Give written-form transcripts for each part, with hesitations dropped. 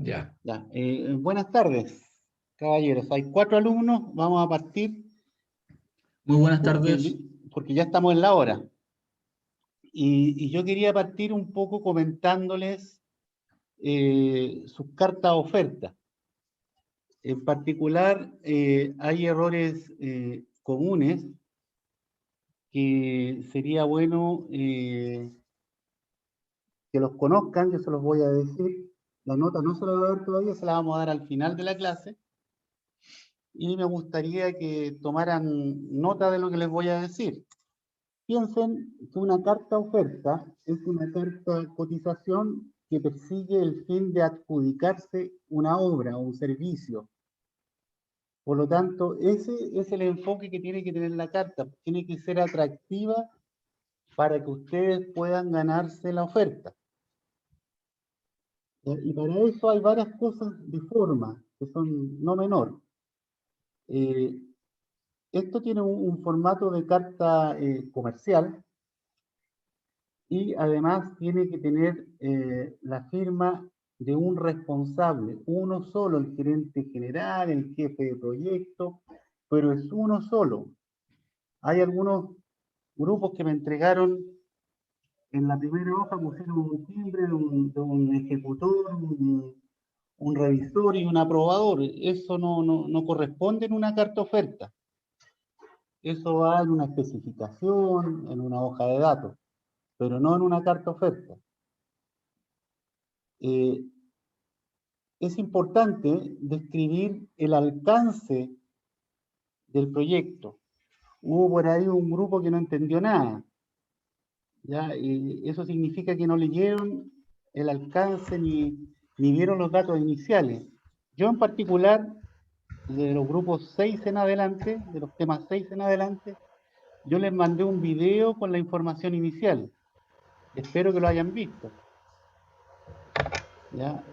Ya. Ya, buenas tardes, caballeros. Hay 4 alumnos, vamos a partir Muy buenas porque, tardes. porque ya estamos en la hora. Y yo quería partir un poco comentándoles sus cartas oferta. En particular, hay errores comunes que sería bueno que los conozcan, yo se los voy a decir. La nota no se la voy a dar todavía, se la vamos a dar al final de la clase. Y me gustaría que tomaran nota de lo que les voy a decir. Piensen que una carta oferta es una carta cotización que persigue el fin de adjudicarse una obra o un servicio. Por lo tanto, ese es el enfoque que tiene que tener la carta. Tiene que ser atractiva para que ustedes puedan ganarse la oferta. Y para eso hay varias cosas de forma que son no menor. Esto tiene un formato de carta comercial y además tiene que tener la firma de un responsable, uno solo, el gerente general, el jefe de proyecto, pero es uno solo. Hay algunos grupos que me entregaron en la primera hoja, pusieron un timbre de un ejecutor, un revisor y un aprobador. Eso no corresponde en una carta oferta. Eso va en una especificación, en una hoja de datos, pero no en una carta oferta. Es importante describir el alcance del proyecto. Hubo por ahí un grupo que no entendió nada, ¿ya? Y eso significa que no leyeron el alcance ni vieron los datos iniciales. Yo en particular, de los grupos 6 en adelante, de los temas 6 en adelante, yo les mandé un video con la información inicial. Espero que lo hayan visto. ¿Ya?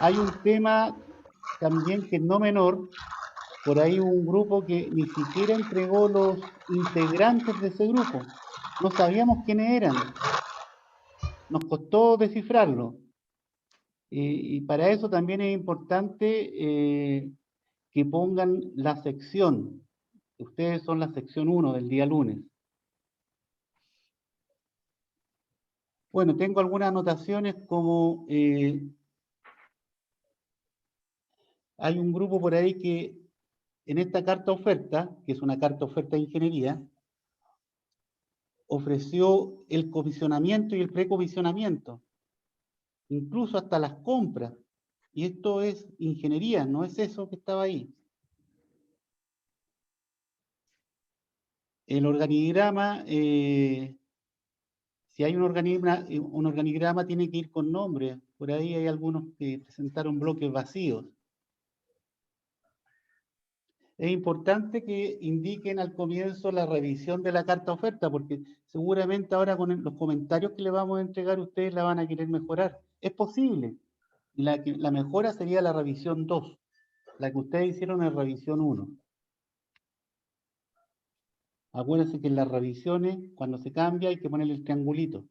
Hay un tema también que es no menor, por ahí un grupo que ni siquiera entregó los integrantes de ese grupo. No sabíamos quiénes eran. Nos costó descifrarlo. Y para eso también es importante que pongan la sección. Ustedes son la sección 1 del día lunes. Bueno, tengo algunas anotaciones como hay un grupo por ahí que en esta carta oferta, que es una carta oferta de ingeniería, ofreció el comisionamiento y el precomisionamiento, incluso hasta las compras. Y esto es ingeniería, no es eso que estaba ahí. El organigrama, si hay un organigrama tiene que ir con nombre. Por ahí hay algunos que presentaron bloques vacíos. Es importante que indiquen al comienzo la revisión de la carta oferta, porque seguramente ahora con los comentarios que le vamos a entregar ustedes la van a querer mejorar. Es posible. Y la mejora sería la revisión 2. La que ustedes hicieron es revisión 1. Acuérdense que en las revisiones, cuando se cambia, hay que ponerle el triangulito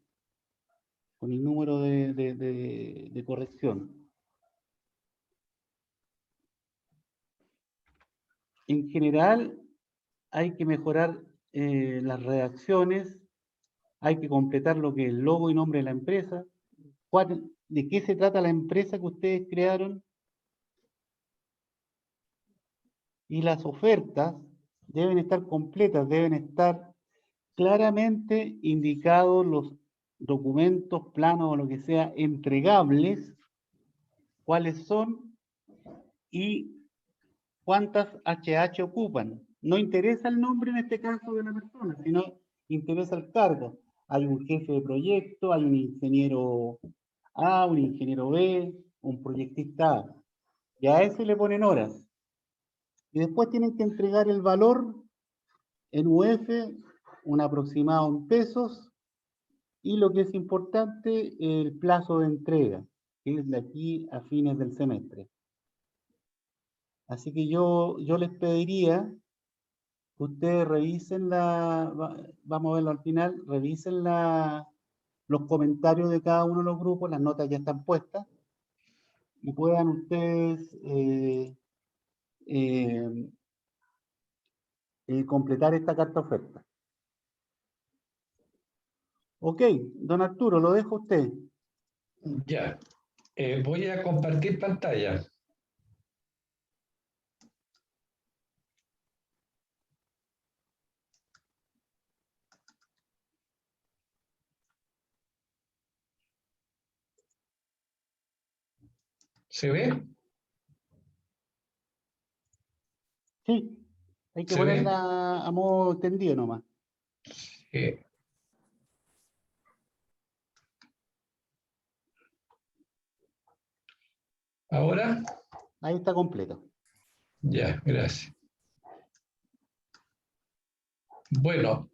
con el número de corrección. En general, hay que mejorar las redacciones, hay que completar lo que es el logo y nombre de la empresa, de qué se trata la empresa que ustedes crearon, y las ofertas deben estar completas, deben estar claramente indicados los documentos, planos o lo que sea entregables, cuáles son y cuántas HH ocupan. No interesa el nombre en este caso de la persona, sino interesa el cargo. Hay un jefe de proyecto, hay un ingeniero A, un ingeniero B, un proyectista A. Y a ese le ponen horas. Y después tienen que entregar el valor en UF, un aproximado en pesos, y lo que es importante, el plazo de entrega, que es de aquí a fines del semestre. Así que yo les pediría que ustedes revisen vamos a verlo al final, revisen los comentarios de cada uno de los grupos, las notas ya están puestas, y puedan ustedes completar esta carta oferta. Ok, don Arturo, lo dejo a usted. Ya. Voy a compartir pantalla. ¿Se ve? Sí, hay que ¿Se ve? ponerla a modo extendido nomás. Eh, ¿Ahora? Ahí está completo. Ya, gracias. Bueno,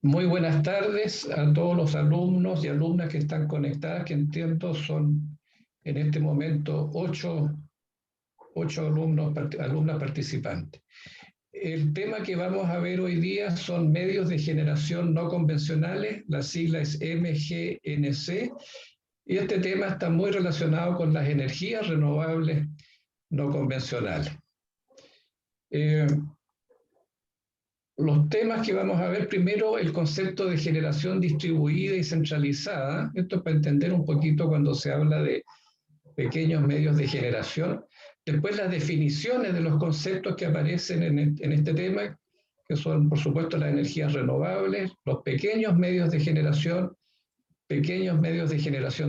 muy buenas tardes a todos los alumnos y alumnas que están conectadas, que entiendo son en este momento ocho alumnas participantes. El tema que vamos a ver hoy día son medios de generación no convencionales, la sigla es MGNC, y este tema está muy relacionado con las energías renovables no convencionales. Los temas que vamos a ver, primero el concepto de generación distribuida y centralizada. Esto es para entender un poquito cuando se habla de pequeños medios de generación. Después las definiciones de los conceptos que aparecen en este tema, que son por supuesto las energías renovables, los pequeños medios de generación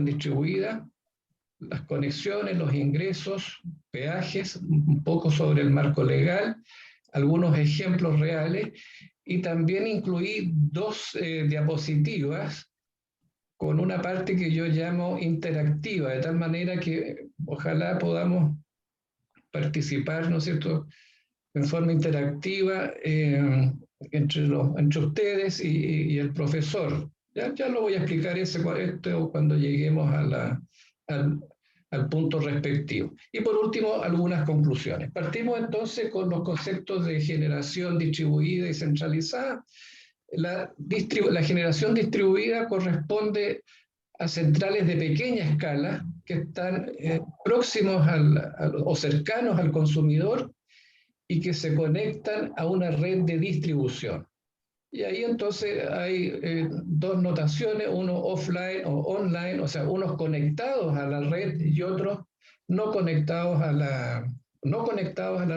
distribuida, las conexiones, los ingresos, peajes, un poco sobre el marco legal, algunos ejemplos reales, y también incluí dos diapositivas con una parte que yo llamo interactiva, de tal manera que ojalá podamos participar, ¿no es cierto?, en forma interactiva entre ustedes y el profesor. Ya lo voy a explicar esto cuando lleguemos al punto respectivo. Y por último, algunas conclusiones. Partimos entonces con los conceptos de generación distribuida y centralizada. La generación distribuida corresponde a centrales de pequeña escala que están próximos o cercanos al consumidor y que se conectan a una red de distribución. Y ahí entonces hay dos notaciones, uno offline o online, o sea, unos conectados a la red y otros no conectados a la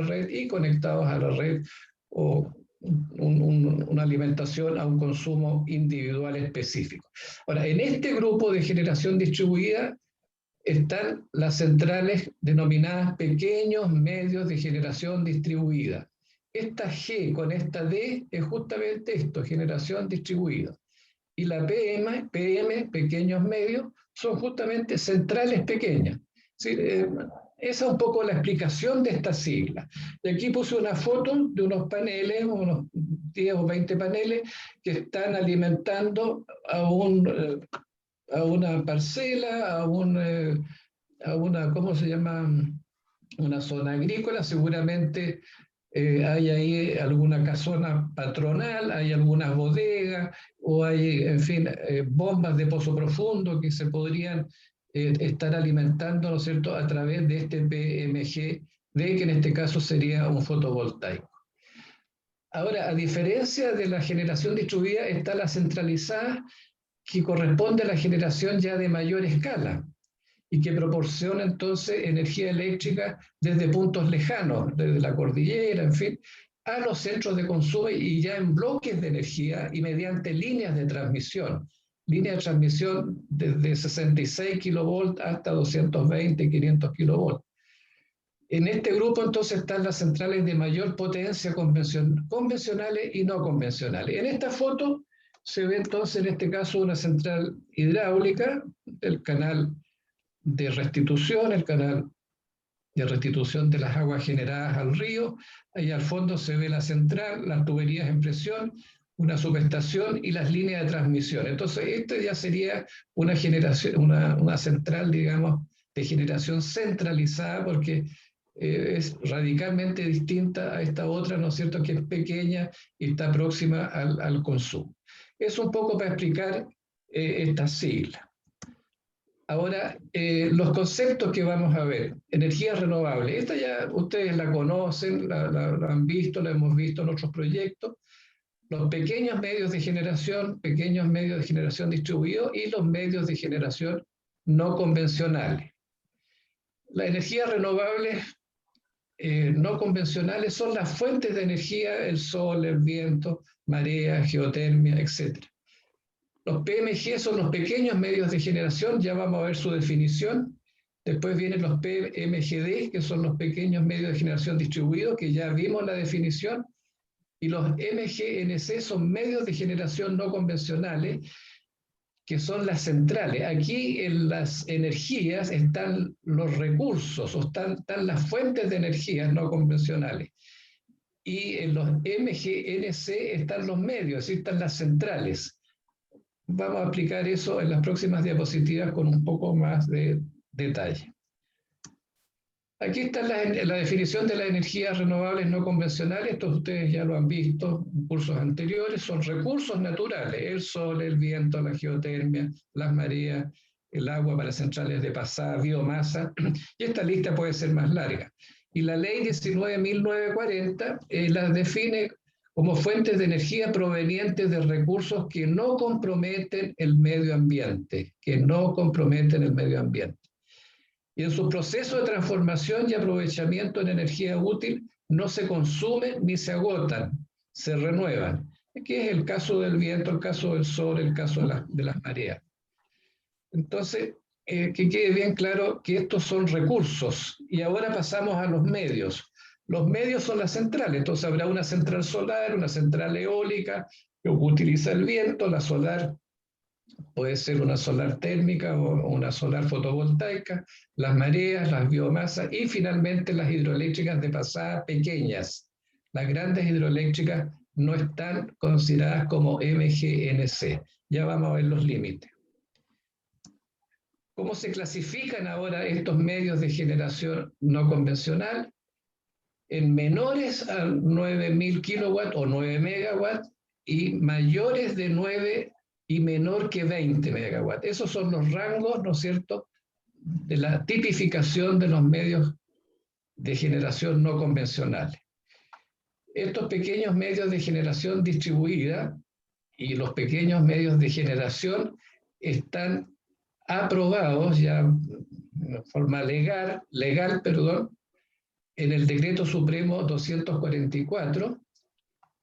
red y conectados a la red, o una alimentación a un consumo individual específico. Ahora, en este grupo de generación distribuida están las centrales denominadas pequeños medios de generación distribuida. Esta G con esta D es justamente esto, generación distribuida. Y la PM, pequeños medios, son justamente centrales pequeñas. ¿Sí? Esa es un poco la explicación de esta sigla. Y aquí puse una foto de unos paneles, unos 10 o 20 paneles, que están alimentando a una parcela, a una, ¿cómo se llama? Una zona agrícola. Seguramente hay ahí alguna casona patronal, hay algunas bodegas, o hay, en fin, bombas de pozo profundo que se podrían estar alimentando, ¿no es cierto?, a través de este PMGD, que en este caso sería un fotovoltaico. Ahora, a diferencia de la generación distribuida, está la centralizada, que corresponde a la generación ya de mayor escala y que proporciona entonces energía eléctrica desde puntos lejanos, desde la cordillera, en fin, a los centros de consumo y ya en bloques de energía y mediante líneas de transmisión. Líneas de transmisión desde 66 kilovolts hasta 220, 500 kilovolts. En este grupo entonces están las centrales de mayor potencia convencionales y no convencionales. En esta foto se ve entonces en este caso una central hidráulica, el canal de restitución, el canal de restitución de las aguas generadas al río. Ahí al fondo se ve la central, las tuberías en presión, una subestación y las líneas de transmisión. Entonces, esta ya sería una central, digamos, de generación centralizada, porque es radicalmente distinta a esta otra, ¿no es cierto?, que es pequeña y está próxima al consumo. Es un poco para explicar esta sigla. Ahora, los conceptos que vamos a ver, energías renovables, esta ya ustedes la conocen, la han visto, la hemos visto en otros proyectos, los pequeños medios de generación distribuidos y los medios de generación no convencionales. Las energías renovables no convencionales son las fuentes de energía, el sol, el viento, marea, geotermia, etc. Los PMG son los pequeños medios de generación, ya vamos a ver su definición. Después vienen los PMGD, que son los pequeños medios de generación distribuidos, que ya vimos la definición. Y los MGNC son medios de generación no convencionales, que son las centrales. Aquí en las energías están los recursos, o están las fuentes de energías no convencionales. Y en los MGNC están los medios, es decir, están las centrales. Vamos a explicar eso en las próximas diapositivas con un poco más de detalle. Aquí está la definición de las energías renovables no convencionales. Esto ustedes ya lo han visto en cursos anteriores. Son recursos naturales: el sol, el viento, la geotermia, las mareas, el agua para centrales de pasada, biomasa. Y esta lista puede ser más larga. Y la ley 19.940 las define como fuentes de energía provenientes de recursos que no comprometen el medio ambiente, Y en su proceso de transformación y aprovechamiento en energía útil no se consumen ni se agotan, se renuevan. Aquí es el caso del viento, el caso del sol, el caso de las mareas. Entonces, que quede bien claro que estos son recursos. Y ahora pasamos a los medios. Los medios son las centrales, entonces habrá una central solar, una central eólica que utiliza el viento, la solar puede ser una solar térmica o una solar fotovoltaica, las mareas, las biomasas y finalmente las hidroeléctricas de pasada pequeñas. Las grandes hidroeléctricas no están consideradas como MGNC. Ya vamos a ver los límites. ¿Cómo se clasifican ahora estos medios de generación no convencional? En menores a 9.000 kilowatts o 9 megawatts y mayores de 9 y menor que 20 megawatts. Esos son los rangos, ¿no es cierto?, de la tipificación de los medios de generación no convencionales. Estos pequeños medios de generación distribuida y los pequeños medios de generación están aprobados ya de forma legal, en el Decreto Supremo 244,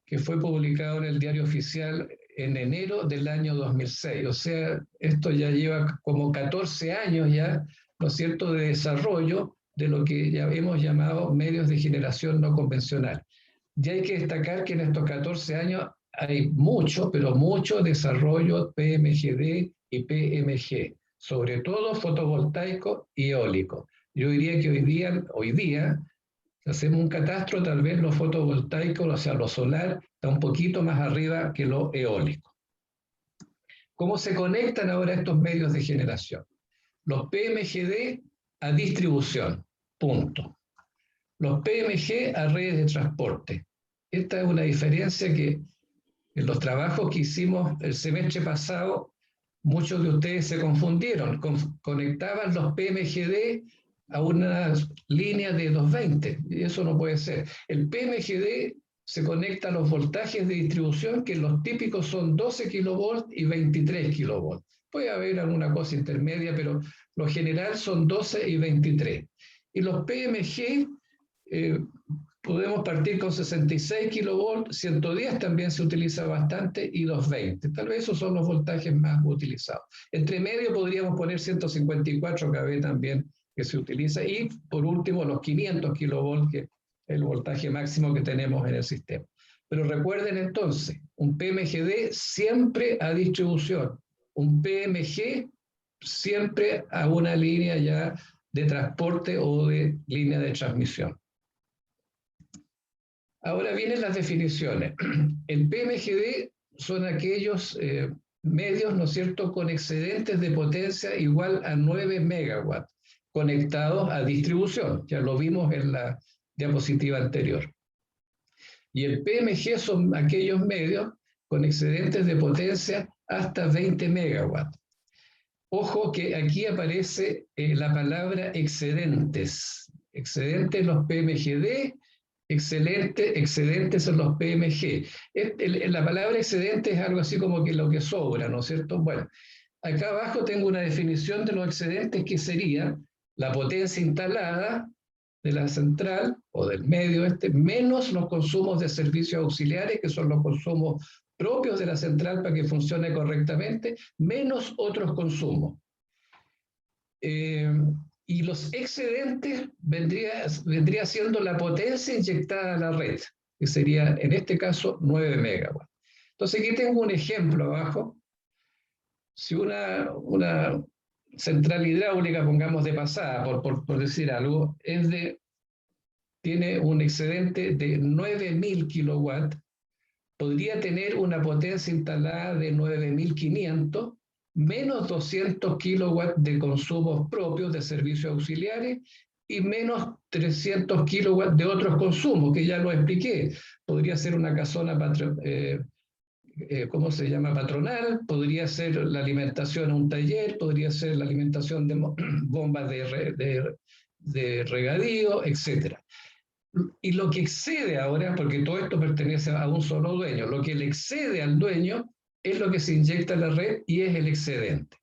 que fue publicado en el Diario Oficial en enero del año 2006. O sea, esto ya lleva como 14 años ya, ¿no es cierto?, de desarrollo de lo que ya hemos llamado medios de generación no convencional. Y hay que destacar que en estos 14 años hay mucho, pero mucho desarrollo PMGD y PMG, sobre todo fotovoltaico y eólico. Yo diría que hoy día, si hacemos un catastro, tal vez lo fotovoltaico, o sea, lo solar, está un poquito más arriba que lo eólico. ¿Cómo se conectan ahora estos medios de generación? Los PMGD a distribución, punto. Los PMG a redes de transporte. Esta es una diferencia que en los trabajos que hicimos el semestre pasado, muchos de ustedes se confundieron, conectaban los PMGD a una línea de 220, y eso no puede ser. El PMGD se conecta a los voltajes de distribución, que los típicos son 12 kilovolts y 23 kilovolts. Puede haber alguna cosa intermedia, pero lo general son 12 y 23. Y los PMG, podemos partir con 66 kilovolts, 110 también se utiliza bastante, y 220. Tal vez esos son los voltajes más utilizados. Entre medio podríamos poner 154 kV también, que se utiliza, y por último los 500 kilovolts, que es el voltaje máximo que tenemos en el sistema. Pero recuerden entonces, un PMGD siempre a distribución, un PMG siempre a una línea ya de transporte o de línea de transmisión. Ahora vienen las definiciones. El PMGD son aquellos medios, ¿no es cierto?, con excedentes de potencia igual a 9 megawatts, conectados a distribución. Ya lo vimos en la diapositiva anterior. Y el PMG son aquellos medios con excedentes de potencia hasta 20 megawatts. Ojo que aquí aparece la palabra excedentes. Excedentes los PMGD, excedentes son los PMG. La palabra excedente es algo así como que lo que sobra, ¿no es cierto? Bueno, acá abajo tengo una definición de los excedentes que sería la potencia instalada de la central o del medio menos los consumos de servicios auxiliares, que son los consumos propios de la central para que funcione correctamente, menos otros consumos. Y los excedentes vendría siendo la potencia inyectada a la red, que sería en este caso 9 megawatts. Entonces aquí tengo un ejemplo abajo. Si una central hidráulica, pongamos de pasada, por decir algo, tiene un excedente de 9.000 kilowatts, podría tener una potencia instalada de 9.500, menos 200 kilowatts de consumos propios de servicios auxiliares y menos 300 kilowatts de otros consumos, que ya lo expliqué. Podría ser una casona ¿cómo se llama? Patronal, podría ser la alimentación a un taller, podría ser la alimentación de bombas de regadío, etc. Y lo que excede ahora, porque todo esto pertenece a un solo dueño, lo que le excede al dueño es lo que se inyecta a la red y es el excedente.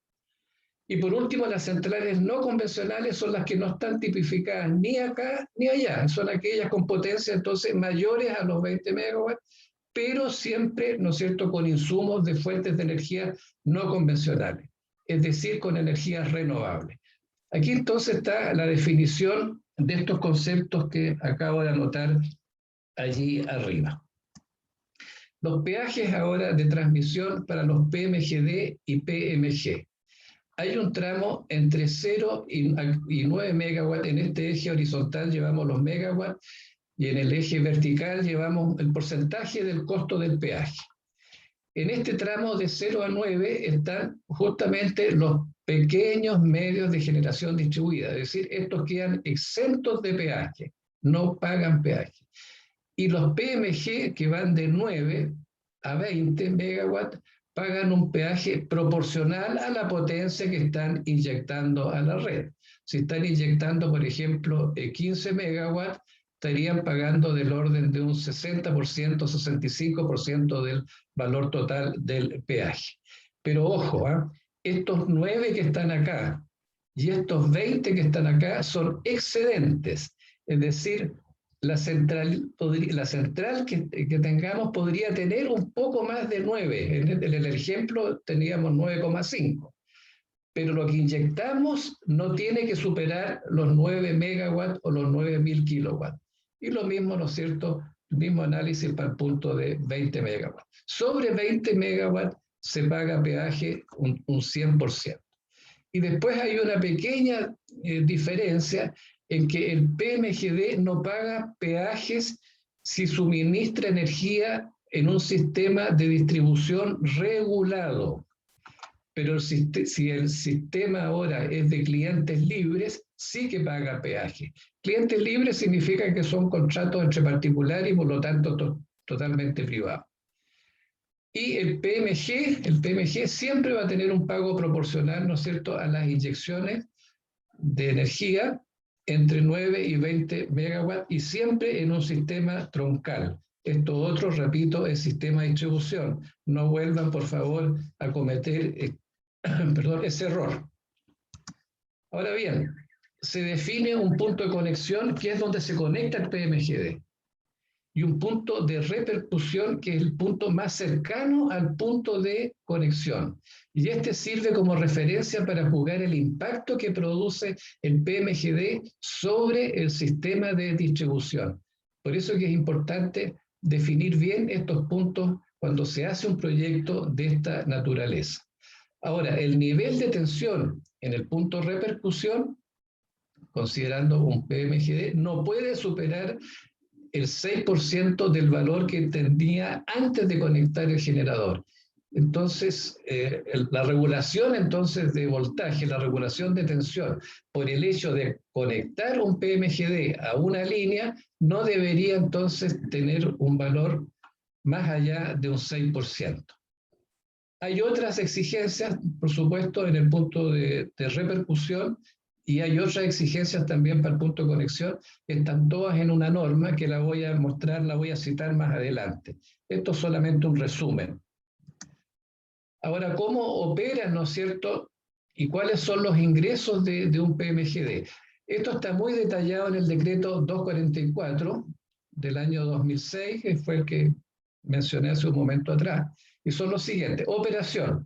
Y por último, las centrales no convencionales son las que no están tipificadas ni acá ni allá, son aquellas con potencia entonces mayores a los 20 megawatts, pero siempre, ¿no es cierto?, con insumos de fuentes de energía no convencionales, es decir, con energías renovables. Aquí entonces está la definición de estos conceptos que acabo de anotar allí arriba. Los peajes ahora de transmisión para los PMGD y PMG. Hay un tramo entre 0 y 9 megawatts. En este eje horizontal llevamos los megawatts y en el eje vertical llevamos el porcentaje del costo del peaje. En este tramo de 0 a 9 están justamente los pequeños medios de generación distribuida, es decir, estos quedan exentos de peaje, no pagan peaje. Y los PMG, que van de 9 a 20 megawatts, pagan un peaje proporcional a la potencia que están inyectando a la red. Si están inyectando, por ejemplo, 15 megawatts, estarían pagando del orden de un 60%, 65% del valor total del peaje. Pero ojo, estos 9 que están acá y estos 20 que están acá son excedentes, es decir, la central que tengamos podría tener un poco más de 9. En el ejemplo teníamos 9,5. Pero lo que inyectamos no tiene que superar los 9 megawatts o los 9.000 kilowatts. Y lo mismo, ¿no es cierto? El mismo análisis para el punto de 20 megawatts. Sobre 20 megawatts se paga peaje un 100%. Y después hay una pequeña diferencia en que el PMGD no paga peajes si suministra energía en un sistema de distribución regulado. Pero si el sistema ahora es de clientes libres, sí que paga peaje. Clientes libres significa que son contratos entre particulares y por lo tanto totalmente privados. Y el PMG siempre va a tener un pago proporcional, ¿no es cierto?, a las inyecciones de energía entre 9 y 20 megawatts y siempre en un sistema troncal. Esto otro, repito, es sistema de distribución. No vuelvan, por favor, a cometer ese error. Ahora bien, se define un punto de conexión que es donde se conecta el PMGD y un punto de repercusión que es el punto más cercano al punto de conexión. Y este sirve como referencia para juzgar el impacto que produce el PMGD sobre el sistema de distribución. Por eso que es importante definir bien estos puntos cuando se hace un proyecto de esta naturaleza. Ahora, el nivel de tensión en el punto de repercusión, considerando un PMGD, no puede superar el 6% del valor que tenía antes de conectar el generador. Entonces, la regulación entonces de voltaje, la regulación de tensión, por el hecho de conectar un PMGD a una línea, no debería entonces tener un valor más allá de un 6%. Hay otras exigencias, por supuesto, en el punto de repercusión, y hay otras exigencias también para el punto de conexión, que están todas en una norma que la voy a mostrar, la voy a citar más adelante. Esto es solamente un resumen. Ahora, ¿cómo operan, no es cierto? ¿Y cuáles son los ingresos de un PMGD? Esto está muy detallado en el decreto 244 del año 2006, que fue el que mencioné hace un momento atrás, y son los siguientes. Operación.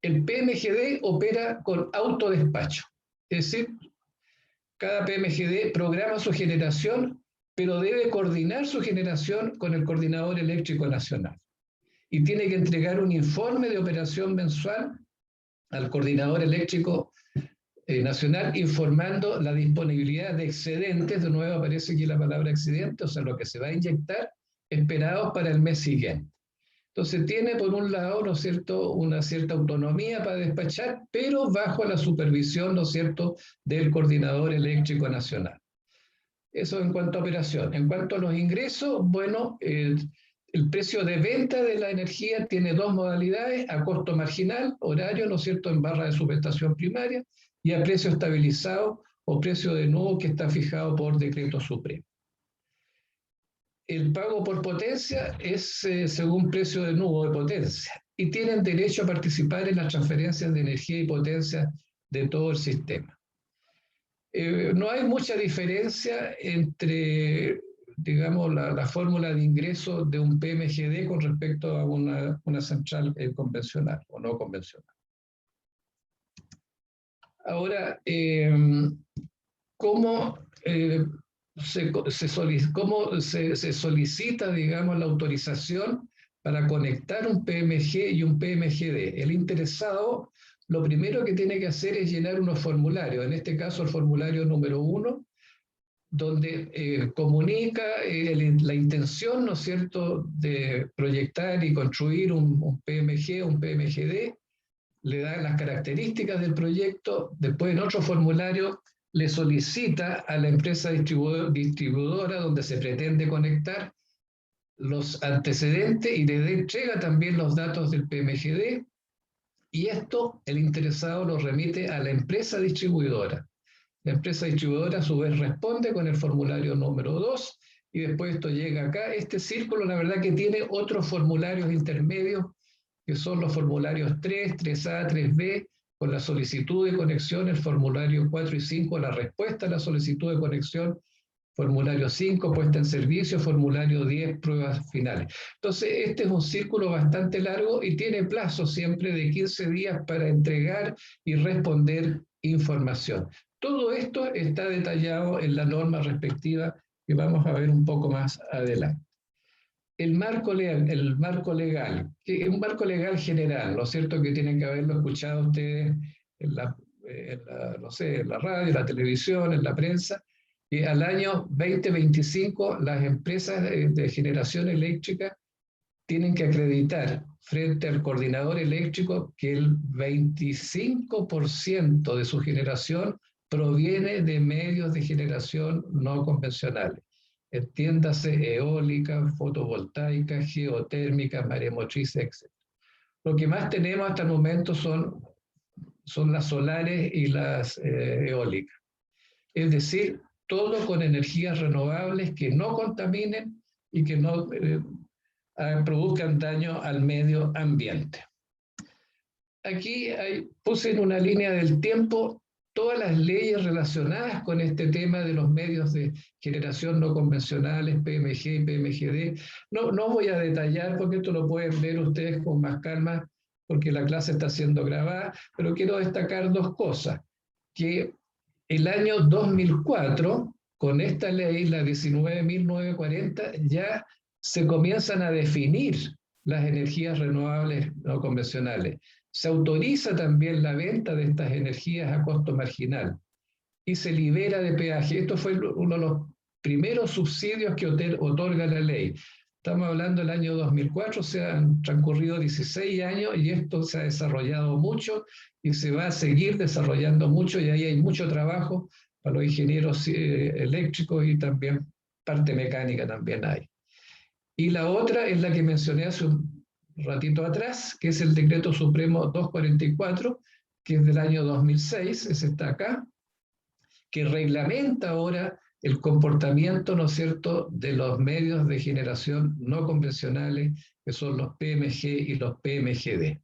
El PMGD opera con autodespacho, es decir, cada PMGD programa su generación, pero debe coordinar su generación con el Coordinador Eléctrico Nacional. Y tiene que entregar un informe de operación mensual al Coordinador Eléctrico Nacional informando la disponibilidad de excedentes, de nuevo aparece aquí la palabra excedente, o sea, lo que se va a inyectar, esperados para el mes siguiente. Entonces tiene por un lado, ¿no es cierto?, una cierta autonomía para despachar, pero bajo la supervisión, ¿no es cierto?, del Coordinador Eléctrico Nacional. Eso en cuanto a operación. En cuanto a los ingresos, bueno, el precio de venta de la energía tiene dos modalidades: a costo marginal, horario, ¿no es cierto?, en barra de subestación primaria, y a precio estabilizado o precio de nuevo que está fijado por decreto supremo. El pago por potencia es según precio de nudo de potencia y tienen derecho a participar en las transferencias de energía y potencia de todo el sistema. No hay mucha diferencia entre, digamos, la fórmula de ingreso de un PMGD con respecto a una central convencional o no convencional. Ahora, ¿cómo se solicita, digamos, la autorización para conectar un PMG y un PMGD? El interesado, lo primero que tiene que hacer es llenar unos formularios, en este caso el formulario número 1, donde comunica la intención, ¿no es cierto?, de proyectar y construir un PMG, un PMGD, le da las características del proyecto, después en otro formulario le solicita a la empresa distribuidora donde se pretende conectar los antecedentes y le entrega también los datos del PMGD, y esto el interesado lo remite a la empresa distribuidora. La empresa distribuidora a su vez responde con el formulario número 2 y después esto llega acá. Este círculo la verdad que tiene otros formularios intermedios que son los formularios 3, 3A, 3B, con la solicitud de conexión, el formulario 4 y 5, la respuesta a la solicitud de conexión, formulario 5, puesta en servicio, formulario 10, pruebas finales. Entonces, este es un círculo bastante largo y tiene plazo siempre de 15 días para entregar y responder información. Todo esto está detallado en la norma respectiva que vamos a ver un poco más adelante. El marco legal, que es un marco legal general, ¿no es cierto?, que tienen que haberlo escuchado ustedes en la radio, en la televisión, en la prensa, que al año 2025 las empresas de generación eléctrica tienen que acreditar frente al coordinador eléctrico que el 25% de su generación proviene de medios de generación no convencionales. Entiéndase eólica, fotovoltaica, geotérmica, maremotriz, etc. Lo que más tenemos hasta el momento son las solares y las eólicas. Es decir, todo con energías renovables que no contaminen y que no produzcan daño al medio ambiente. Aquí puse en una línea del tiempo todas las leyes relacionadas con este tema de los medios de generación no convencionales, PMG y PMGD. No voy a detallar porque esto lo pueden ver ustedes con más calma porque la clase está siendo grabada, pero quiero destacar dos cosas. Que el año 2004, con esta ley, la 19.940, ya se comienzan a definir las energías renovables no convencionales. Se autoriza también la venta de estas energías a costo marginal y se libera de peaje. Esto fue uno de los primeros subsidios que otorga la ley. Estamos hablando del año 2004, se han transcurrido 16 años y esto se ha desarrollado mucho y se va a seguir desarrollando mucho, y ahí hay mucho trabajo para los ingenieros eléctricos y también parte mecánica también hay. Y la otra es la que mencioné hace ratito atrás, que es el Decreto Supremo 244, que es del año 2006, ese está acá, que reglamenta ahora el comportamiento, ¿no es cierto?, de los medios de generación no convencionales, que son los PMG y los PMGD.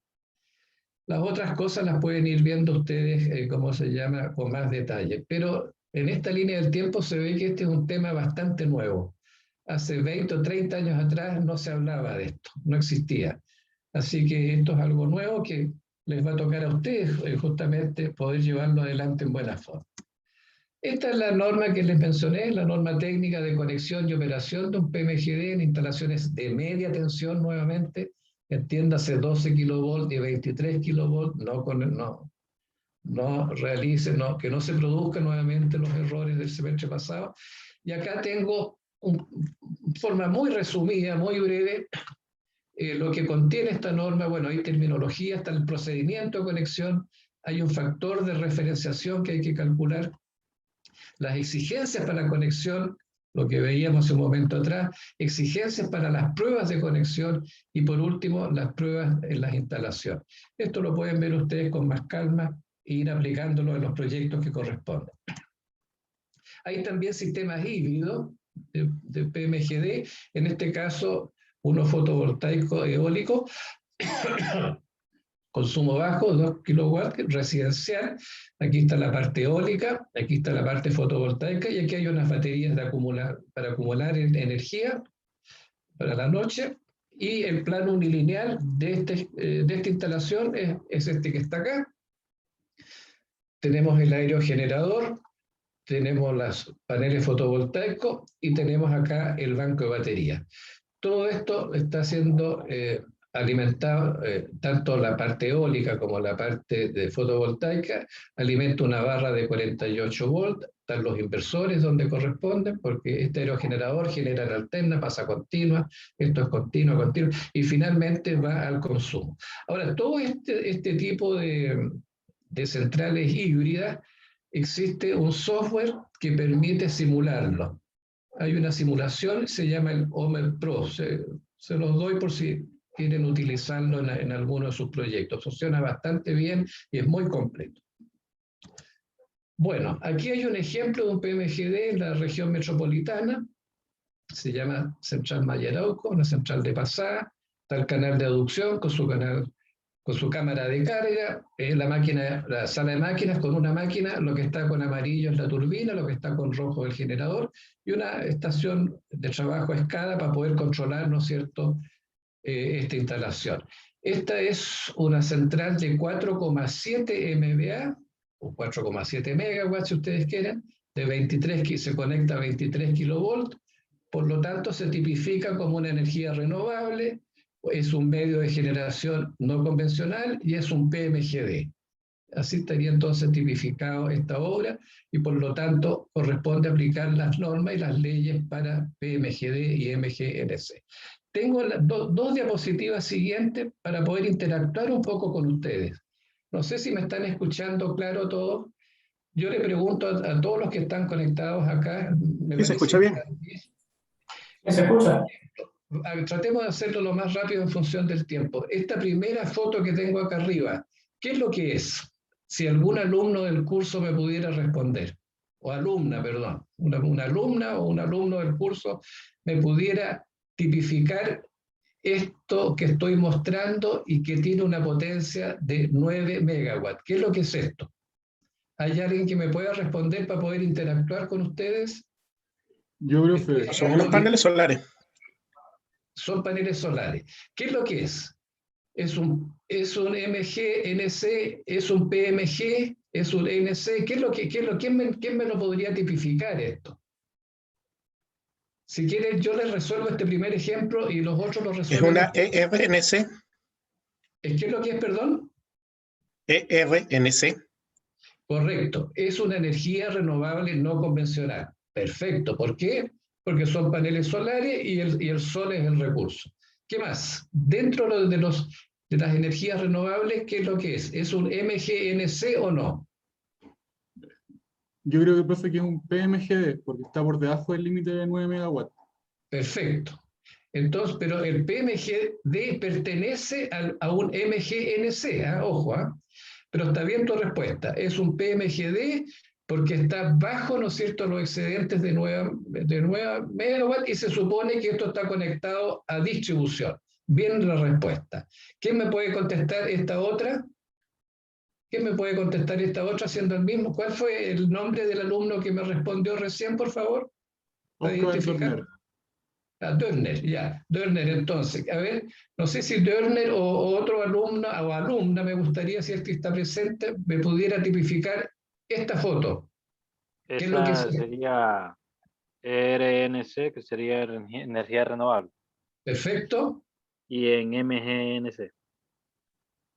Las otras cosas las pueden ir viendo ustedes, ¿cómo se llama?, con más detalle. Pero en esta línea del tiempo se ve que este es un tema bastante nuevo. Hace 20 o 30 años atrás no se hablaba de esto, no existía. Así que esto es algo nuevo que les va a tocar a ustedes justamente poder llevarlo adelante en buena forma. Esta es la norma que les mencioné, la norma técnica de conexión y operación de un PMGD en instalaciones de media tensión nuevamente, entiéndase 12 kilovolts y 23 kilovolts, no realicen, que no se produzcan nuevamente los errores del semestre pasado. Y acá tengo, de forma muy resumida, muy breve, lo que contiene esta norma. Bueno, hay terminología, está el procedimiento de conexión, hay un factor de referenciación que hay que calcular, las exigencias para la conexión, lo que veíamos un momento atrás, exigencias para las pruebas de conexión y por último las pruebas en las instalaciones. Esto lo pueden ver ustedes con más calma e ir aplicándolo en los proyectos que corresponden. Hay también sistemas híbridos de PMGD, en este caso uno fotovoltaico eólico, consumo bajo, 2 kilowatts, residencial. Aquí está la parte eólica, aquí está la parte fotovoltaica y aquí hay unas baterías para acumular energía para la noche. Y el plano unilineal de esta instalación es este que está acá. Tenemos el aerogenerador, tenemos los paneles fotovoltaicos y tenemos acá el banco de baterías. Todo esto está siendo alimentado, tanto la parte eólica como la parte de fotovoltaica, alimenta una barra de 48 volts, están los inversores donde corresponden, porque este aerogenerador genera la alterna, pasa continua, esto es continuo, y finalmente va al consumo. Ahora, todo este tipo de centrales híbridas, existe un software que permite simularlo. Hay una simulación, se llama el Homer Pro. Se los doy por si quieren utilizarlo en alguno de sus proyectos. Funciona bastante bien y es muy completo. Bueno, aquí hay un ejemplo de un PMGD en la región metropolitana. Se llama Central Mayarauco, una central de pasada. Está el canal de aducción con su cámara de carga, la sala de máquinas con una máquina, lo que está con amarillo es la turbina, lo que está con rojo el generador, y una estación de trabajo a escala para poder controlar, ¿no es cierto?, esta instalación. Esta es una central de 4,7 MVA, o 4,7 megawatts si ustedes quieren, de 23 que se conecta a 23 kilovolts, por lo tanto se tipifica como una energía renovable, es un medio de generación no convencional y es un PMGD. Así estaría entonces tipificado esta obra y por lo tanto corresponde aplicar las normas y las leyes para PMGD y MGNC. Tengo dos diapositivas siguientes para poder interactuar un poco con ustedes. No sé si me están escuchando claro todos. Yo le pregunto a todos los que están conectados acá. ¿Se escucha bien? ¿Se escucha? Tratemos de hacerlo lo más rápido en función del tiempo. Esta primera foto que tengo acá arriba, ¿qué es lo que es? Si algún alumno del curso me pudiera responder, o alumna, perdón, una alumna o un alumno del curso me pudiera tipificar esto que estoy mostrando y que tiene una potencia de 9 megawatts. ¿Qué es lo que es esto? ¿Hay alguien que me pueda responder para poder interactuar con ustedes? Yo, profe. Son unos paneles solares. Son paneles solares. ¿Qué es lo que es? ¿Es un MG, NC, es un PMG, es un NC? ¿Quién me lo podría tipificar esto? Si quieren, yo les resuelvo este primer ejemplo y los otros los resuelven. ¿Es una ERNC? ¿Qué es lo que es, perdón? ERNC. Correcto. Es una energía renovable no convencional. Perfecto. ¿Por qué? Porque son paneles solares y el sol es el recurso. ¿Qué más? Dentro de las energías renovables, ¿qué es lo que es? ¿Es un MGNC o no? Yo creo que profe que es un PMGD, porque está por debajo del límite de 9 megawatts. Perfecto. Entonces, pero el PMGD pertenece a un MGNC, ojo, pero está bien tu respuesta. Es un PMGD porque está bajo, ¿no es cierto?, los excedentes de 9 megawatt y se supone que esto está conectado a distribución. Bien la respuesta. ¿Quién me puede contestar esta otra? ¿Quién me puede contestar esta otra siendo el mismo? ¿Cuál fue el nombre del alumno que me respondió recién, por favor? Oscar Dorner. Dörner, ya. Dörner, entonces. A ver, no sé si Dörner o otro alumno o alumna, me gustaría, si es que está presente, me pudiera tipificar esta foto. ¿Qué es lo que Esa sería RNC, que sería energía renovable. Perfecto, Y en MGNC.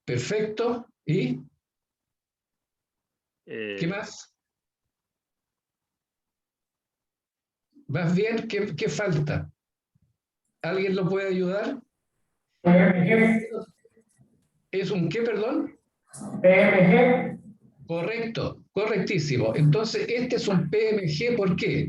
perfecto. ¿Y eh, qué más? ¿Vas bien? ¿Qué falta? ¿Alguien lo puede ayudar? PMG. ¿Es un qué, perdón? PMG. Correcto, correctísimo. Entonces, este es un PMG, ¿por qué?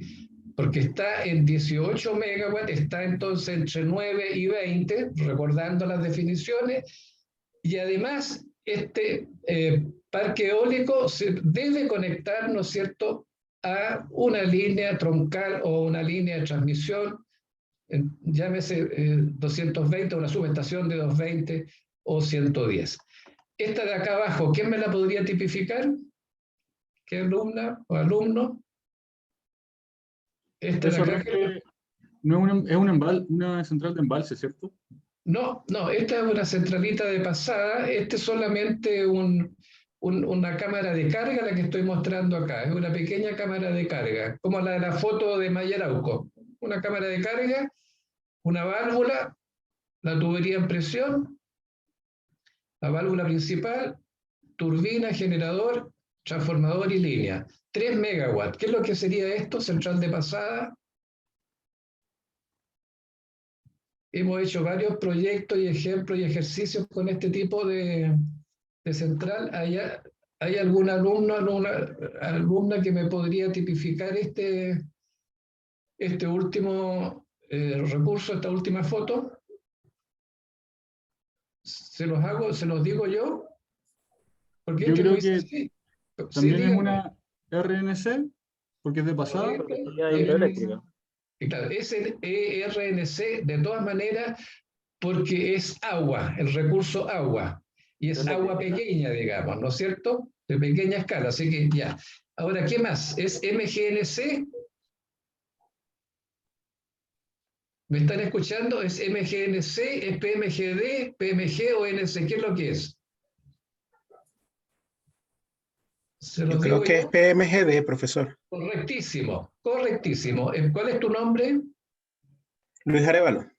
Porque está en 18 megawatts, está entonces entre 9 y 20, recordando las definiciones, y además este parque eólico se debe conectar, ¿no es cierto?, a una línea troncal o una línea de transmisión, llámese 220, una subestación de 220 o 110. Esta de acá abajo, ¿quién me la podría tipificar? ¿Qué alumna o alumno? Esta de Eso acá. no es una central de embalse, ¿cierto? No, esta es una centralita de pasada. Este es solamente una cámara de carga la que estoy mostrando acá. Es una pequeña cámara de carga, como la de la foto de Mayarauco. Una cámara de carga, una válvula, la tubería en presión, la válvula principal, turbina, generador, transformador y línea. 3 megawatts. ¿Qué es lo que sería esto? Central de pasada. Hemos hecho varios proyectos y ejemplos y ejercicios con este tipo de central. ¿Hay algún alumno, alumna que me podría tipificar este último recurso, esta última foto? Se los digo yo. Porque Yo creo puede ser que así. Sí, también es dígame. una RNC, porque es de pasada. sería hidroeléctrica. Claro, es el ERNC de todas maneras porque es agua, el recurso agua. Y es agua pequeña, digamos, ¿no es cierto? De pequeña escala, así que ya. Ahora, ¿qué más? ¿Es MGNC? ¿Me están escuchando? ¿Es MGNC? ¿Es PMGD? ¿PMG o NC? ¿Qué es lo que es? Se Yo los creo digo que es yo. PMGD, profesor. Correctísimo, correctísimo. ¿Cuál es tu nombre? Luis Arevalo.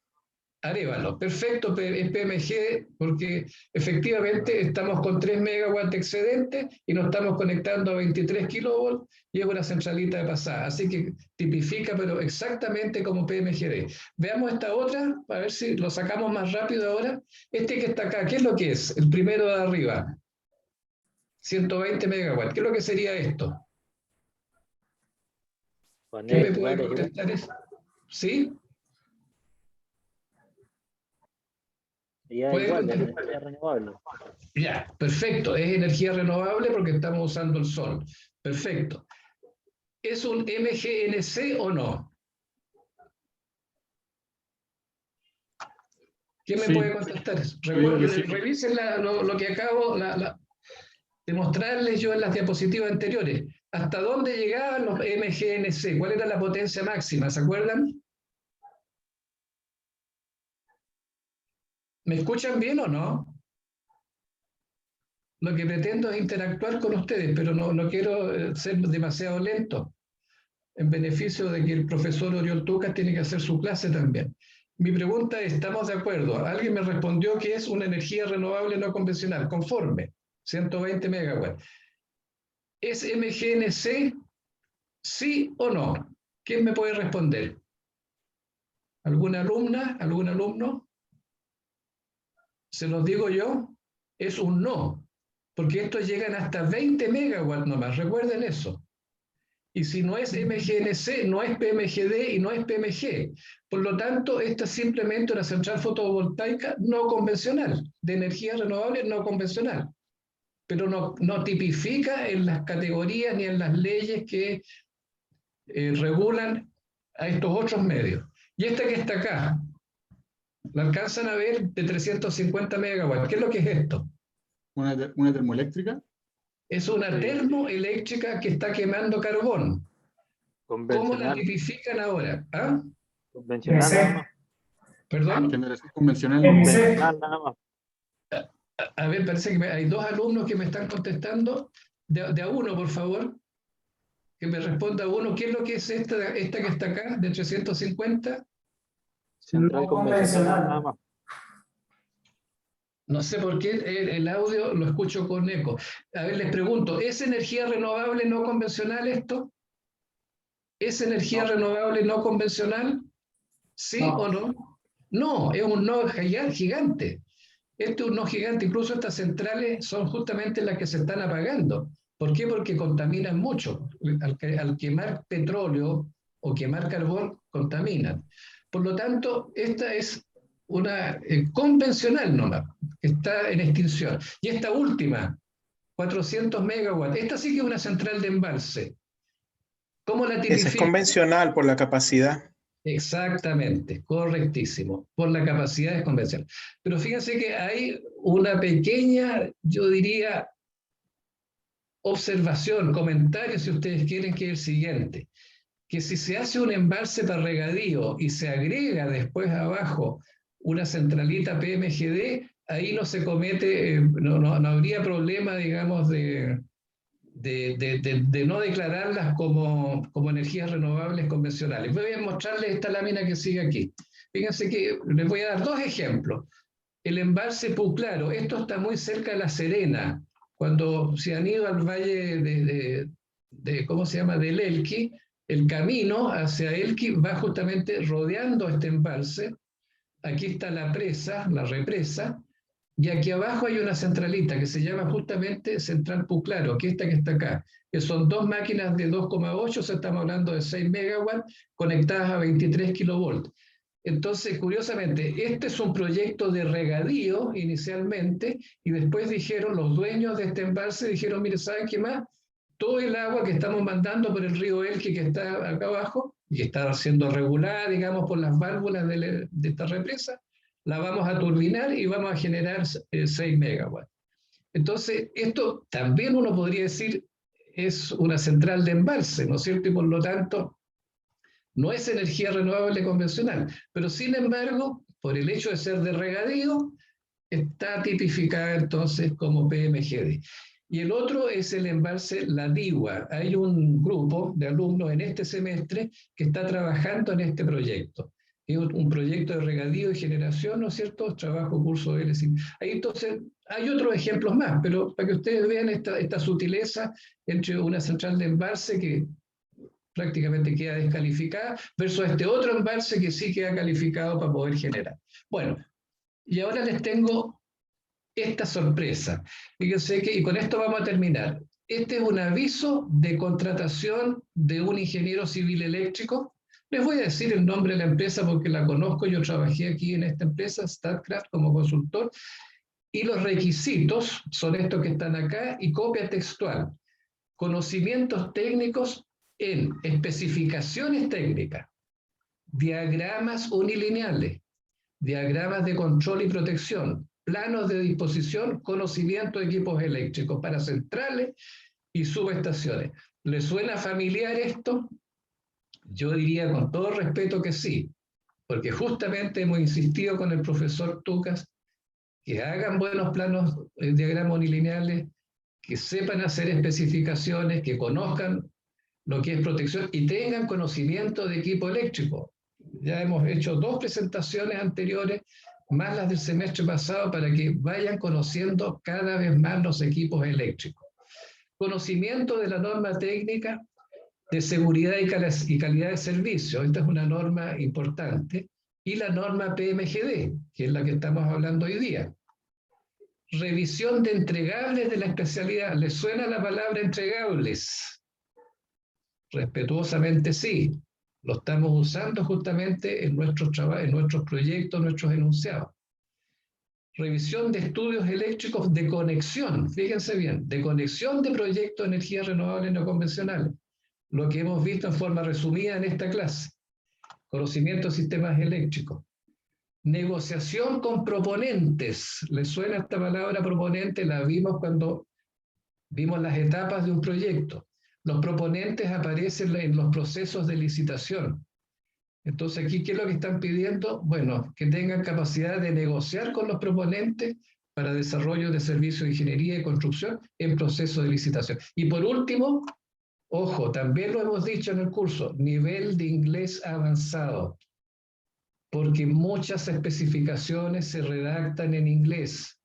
Arévalo, perfecto, es PMG, porque efectivamente estamos con 3 megawatts de excedente y nos estamos conectando a 23 kilovolts y es una centralita de pasada. Así que tipifica, pero exactamente como PMGD. Veamos esta otra, a ver si lo sacamos más rápido ahora. Este que está acá, ¿qué es lo que es? El primero de arriba. 120 megawatts. ¿Qué es lo que sería esto? ¿Qué me puede contestar eso? ¿Sí? Ya igual, de energía renovable. Ya, perfecto. Es energía renovable porque estamos usando el sol. Perfecto. ¿Es un MGNC o no? ¿Quién me Sí, puede contestar eso? digo que sí. Revisen lo que acabo de mostrarles yo en las diapositivas anteriores. ¿Hasta dónde llegaban los MGNC? ¿Cuál era la potencia máxima? ¿Se acuerdan? ¿Me escuchan bien o no? Lo que pretendo es interactuar con ustedes, pero no quiero ser demasiado lento, en beneficio de que el profesor Oriol Tucas tiene que hacer su clase también. Mi pregunta es, ¿estamos de acuerdo? Alguien me respondió que es una energía renovable no convencional, conforme, 120 megawatts. ¿Es MGNC? ¿Sí o no? ¿Quién me puede responder? ¿Alguna alumna? ¿Algún alumno? Se los digo yo, es un no, porque estos llegan hasta 20 megawatts nomás, recuerden eso. Y si no es MGNC, no es PMGD y no es PMG. Por lo tanto, esta es simplemente una central fotovoltaica no convencional, de energía renovable no convencional. Pero no tipifica en las categorías ni en las leyes que regulan a estos otros medios. Y esta que está acá, la alcanzan a ver, de 350 megawatts. ¿Qué es lo que es esto? Una termoeléctrica. Es una termoeléctrica que está quemando carbón. ¿Cómo la Convencional. tipifican ahora? ¿Ah? Convencional nada más. ¿Perdón? Generación convencional. No. Convencional nada más. A ver, parece que hay dos alumnos que me están contestando. De a uno, por favor. Que me responda uno. ¿Qué es lo que es esta que está acá, de 350? Central No convencional nada convencional. más. No sé por qué el audio lo escucho con eco. A ver, les pregunto, ¿es energía renovable no convencional esto? ¿Es energía renovable no convencional? ¿Sí No. o no? No, es un no gigante. Este es un no gigante. Incluso estas centrales son justamente las que se están apagando. ¿Por qué? Porque contaminan mucho. Al quemar petróleo o quemar carbón, contaminan. Por lo tanto, esta es una convencional nomás, que está en extinción. Y esta última, 400 megawatts, esta sí que es una central de embalse. ¿Cómo la Esa es tipifica? convencional por la capacidad. Exactamente, correctísimo, por la capacidad de convención. Pero fíjense que hay una pequeña, yo diría, observación, comentario, si ustedes quieren, que es el siguiente, que si se hace un embalse para regadío y se agrega después abajo una centralita PMGD, ahí no se comete, no habría problema, digamos, de no declararlas como energías renovables convencionales. Voy a mostrarles esta lámina que sigue aquí. Fíjense que les voy a dar dos ejemplos. El embalse Puclaro, esto está muy cerca de La Serena. Cuando se han ido al valle ¿cómo se llama?, del Elqui, el camino hacia Elqui va justamente rodeando este embalse. Aquí está la presa, la represa, y aquí abajo hay una centralita que se llama justamente Central Puclaro, que esta que está acá, que son dos máquinas de 2,8, o sea, estamos hablando de 6 megawatts conectadas a 23 kilovolts. Entonces, curiosamente, este es un proyecto de regadío inicialmente, y después dijeron, los dueños de este embalse dijeron, mire, ¿saben qué más? Todo el agua que estamos mandando por el río Elqui, que está acá abajo, y que está siendo regulada, digamos, por las válvulas de esta represa, la vamos a turbinar y vamos a generar 6 megawatts. Entonces, esto también uno podría decir es una central de embalse, ¿no es cierto? Y por lo tanto, no es energía renovable convencional, pero sin embargo, por el hecho de ser de regadío, está tipificada entonces como PMGD. Y el otro es el embalse La Digua. Hay un grupo de alumnos en este semestre que está trabajando en este proyecto. Es un proyecto de regadío y generación, ¿no es cierto? Trabajo, curso de LSI. Ahí entonces hay otros ejemplos más, pero para que ustedes vean esta sutileza entre una central de embalse que prácticamente queda descalificada versus este otro embalse que sí queda calificado para poder generar. Bueno, y ahora les tengo esta sorpresa. Fíjense que, y con esto vamos a terminar. Este es un aviso de contratación de un ingeniero civil eléctrico. Les voy a decir el nombre de la empresa porque la conozco, yo trabajé aquí en esta empresa, Statkraft, como consultor, y los requisitos son estos que están acá, y copia textual. Conocimientos técnicos en especificaciones técnicas, diagramas unilineales, diagramas de control y protección, planos de disposición, conocimiento de equipos eléctricos para centrales y subestaciones. ¿Le suena familiar esto? Yo diría con todo respeto que sí, porque justamente hemos insistido con el profesor Tucas que hagan buenos planos, diagramas unilineales, que sepan hacer especificaciones, que conozcan lo que es protección y tengan conocimiento de equipo eléctrico. Ya hemos hecho 2 presentaciones anteriores, más las del semestre pasado, para que vayan conociendo cada vez más los equipos eléctricos. Conocimiento de la norma técnica de seguridad y calidad de servicio. Esta es una norma importante. Y la norma PMGD, que es la que estamos hablando hoy día. Revisión de entregables de la especialidad. ¿Les suena la palabra entregables? Respetuosamente sí. Lo estamos usando justamente en nuestros trabajos, en nuestros proyectos, nuestros enunciados. Revisión de estudios eléctricos de conexión, fíjense bien, de conexión de proyectos de energías renovables no convencionales. Lo que hemos visto en forma resumida en esta clase. Conocimiento de sistemas eléctricos. Negociación con proponentes. ¿Les suena esta palabra proponente? La vimos cuando vimos las etapas de un proyecto. Los proponentes aparecen en los procesos de licitación. Entonces, aquí, ¿qué es lo que están pidiendo? Bueno, que tengan capacidad de negociar con los proponentes para desarrollo de servicios de ingeniería y construcción en proceso de licitación. Y por último, ojo, también lo hemos dicho en el curso, nivel de inglés avanzado, porque muchas especificaciones se redactan en inglés.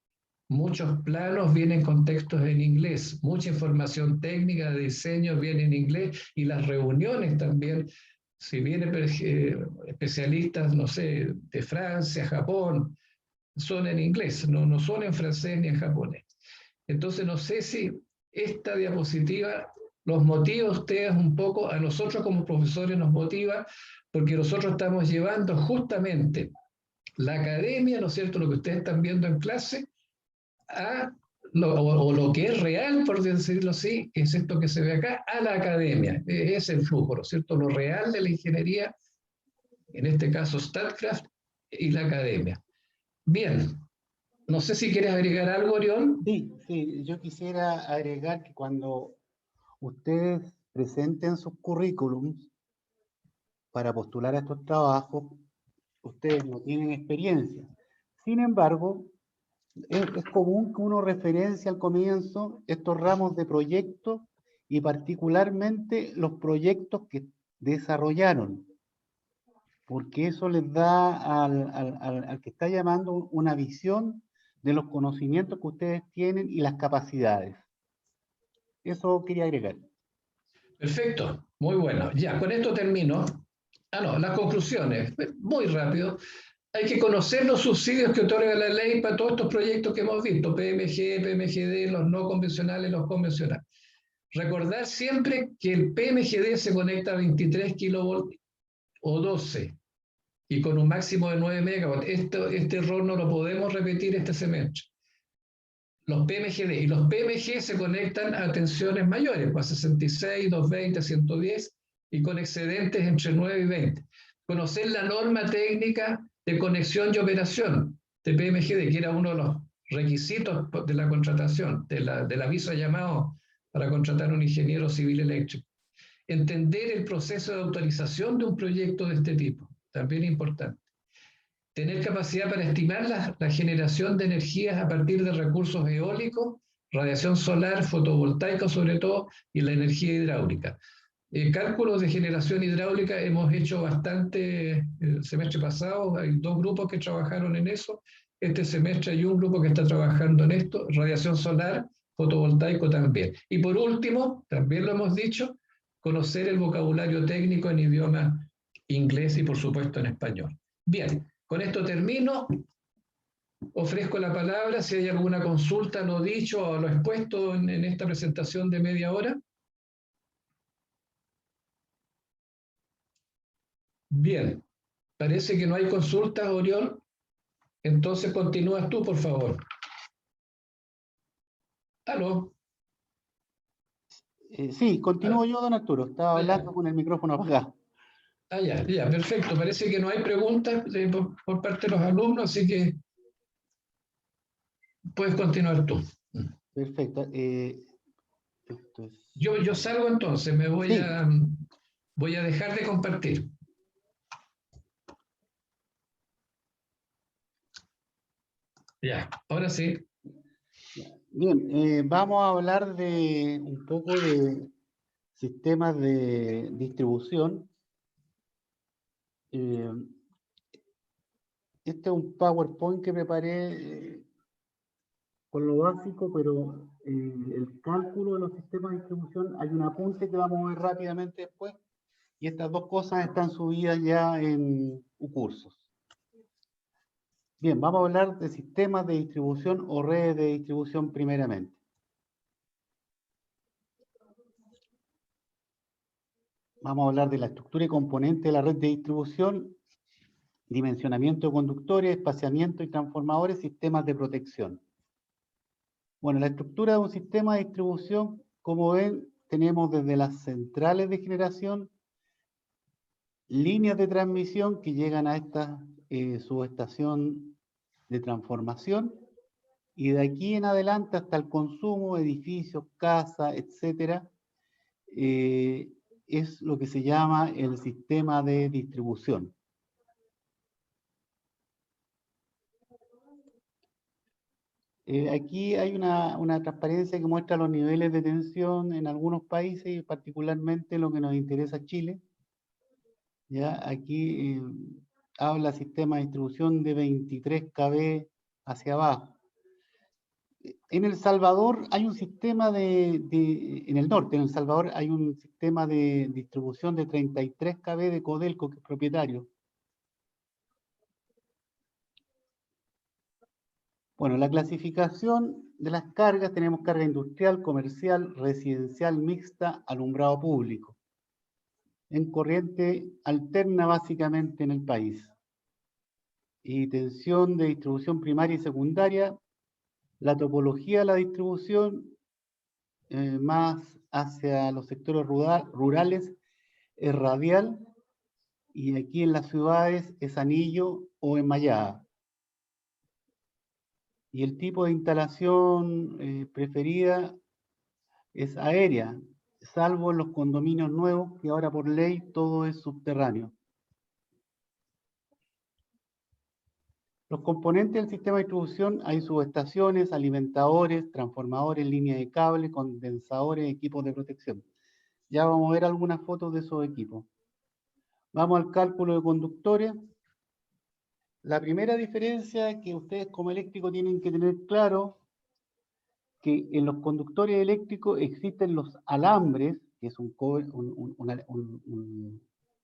Muchos planos vienen con textos en inglés, mucha información técnica de diseño viene en inglés y las reuniones también, si vienen especialistas, no sé, de Francia, Japón, son en inglés, no son en francés ni en japonés. Entonces no sé si esta diapositiva los motiva a ustedes un poco, a nosotros como profesores nos motiva, porque nosotros estamos llevando justamente la academia, ¿no es cierto?, lo que ustedes están viendo en clase, o lo que es real, por decirlo así, que es esto que se ve acá, a la academia. Es el flujo, ¿no es cierto? Lo real de la ingeniería, en este caso StatCraft, y la academia. Bien, no sé si quieres agregar algo, Orión. Sí, yo quisiera agregar que cuando ustedes presenten sus currículums para postular a estos trabajos, ustedes no tienen experiencia. Sin embargo, es común que uno referencie al comienzo estos ramos de proyectos y particularmente los proyectos que desarrollaron, porque eso les da al que está llamando una visión de los conocimientos que ustedes tienen y las capacidades. Eso quería agregar. Perfecto, muy bueno. Ya, con esto termino. Las conclusiones, muy rápido. Hay que conocer los subsidios que otorga la ley para todos estos proyectos que hemos visto, PMG, PMGD, los no convencionales, los convencionales. Recordar siempre que el PMGD se conecta a 23 kilovolts o 12 y con un máximo de 9 megawatts. Este error no lo podemos repetir este semestre. Los PMGD y los PMG se conectan a tensiones mayores, pues a 66, 220, 110 y con excedentes entre 9 y 20. Conocer la norma técnica de conexión y operación de PMGD, que era uno de los requisitos de la contratación, del aviso de llamado para contratar un ingeniero civil eléctrico. Entender el proceso de autorización de un proyecto de este tipo, también importante. Tener capacidad para estimar la generación de energías a partir de recursos eólicos, radiación solar, fotovoltaica sobre todo, y la energía hidráulica. Cálculos de generación hidráulica hemos hecho bastante el semestre pasado, hay 2 grupos que trabajaron en eso, este semestre hay un grupo que está trabajando en esto, radiación solar, fotovoltaico también. Y por último, también lo hemos dicho, conocer el vocabulario técnico en idioma inglés y por supuesto en español. Bien, con esto termino. Ofrezco la palabra si hay alguna consulta, lo dicho o lo expuesto en esta presentación de media hora. Bien, parece que no hay consultas, Orión. Entonces continúas tú, por favor. ¿Aló? Sí, continúo yo, don Arturo. Estaba hablando con el micrófono apagado. Ya, perfecto. Parece que no hay preguntas por parte de los alumnos, así que puedes continuar tú. Perfecto. Yo salgo entonces, me voy Sí. voy a dejar de compartir. Ya, ahora sí. Bien, vamos a hablar de un poco de sistemas de distribución. Este es un PowerPoint que preparé con lo básico, pero el cálculo de los sistemas de distribución, hay un apunte que vamos a ver rápidamente después, y estas 2 cosas están subidas ya en cursos. Bien, vamos a hablar de sistemas de distribución o redes de distribución primeramente. Vamos a hablar de la estructura y componente de la red de distribución, dimensionamiento de conductores, espaciamiento y transformadores, sistemas de protección. Bueno, la estructura de un sistema de distribución, como ven, tenemos desde las centrales de generación, líneas de transmisión que llegan a esta subestación de transformación, y de aquí en adelante hasta el consumo, edificios, casas, etcétera, es lo que se llama el sistema de distribución. Aquí hay una transparencia que muestra los niveles de tensión en algunos países y particularmente lo que nos interesa a Chile. ¿Ya? Aquí habla sistema de distribución de 23 kV hacia abajo. En El Salvador hay un sistema en el norte, en El Salvador hay un sistema de distribución de 33 kV de Codelco, que es propietario. Bueno, la clasificación de las cargas, tenemos carga industrial, comercial, residencial, mixta, alumbrado público. En corriente alterna básicamente en el país. Y tensión de distribución primaria y secundaria, la topología de la distribución más hacia los sectores rurales es radial, y aquí en las ciudades es anillo o enmallada. Y el tipo de instalación preferida es aérea, salvo en los condominios nuevos, que ahora por ley todo es subterráneo. Los componentes del sistema de distribución: hay subestaciones, alimentadores, transformadores, líneas de cable, condensadores, equipos de protección. Ya vamos a ver algunas fotos de esos equipos. Vamos al cálculo de conductores. La primera diferencia que ustedes como eléctricos tienen que tener claro, que en los conductores eléctricos existen los alambres, que es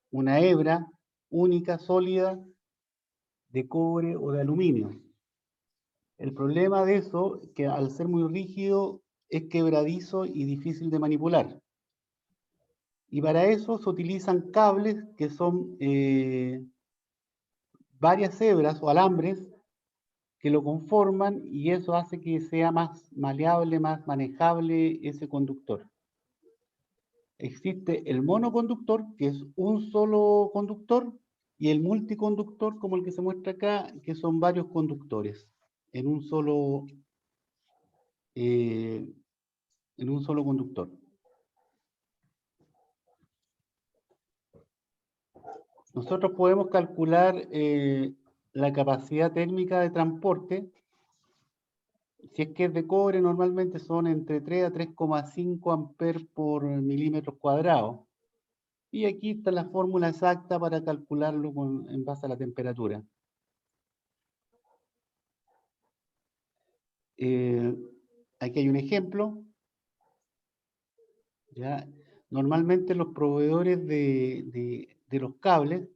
una hebra única, sólida, de cobre o de aluminio. El problema de eso, que al ser muy rígido, es quebradizo y difícil de manipular. Y para eso se utilizan cables que son varias hebras o alambres que lo conforman, y eso hace que sea más maleable, más manejable ese conductor. Existe el monoconductor, que es un solo conductor, y el multiconductor, como el que se muestra acá, que son varios conductores en un solo conductor. Nosotros podemos calcular la capacidad térmica de transporte. Si es que es de cobre, normalmente son entre 3 a 3,5 amperes por milímetros cuadrados. Y aquí está la fórmula exacta para calcularlo en base a la temperatura. Aquí hay un ejemplo. ¿Ya? Normalmente los proveedores de los cables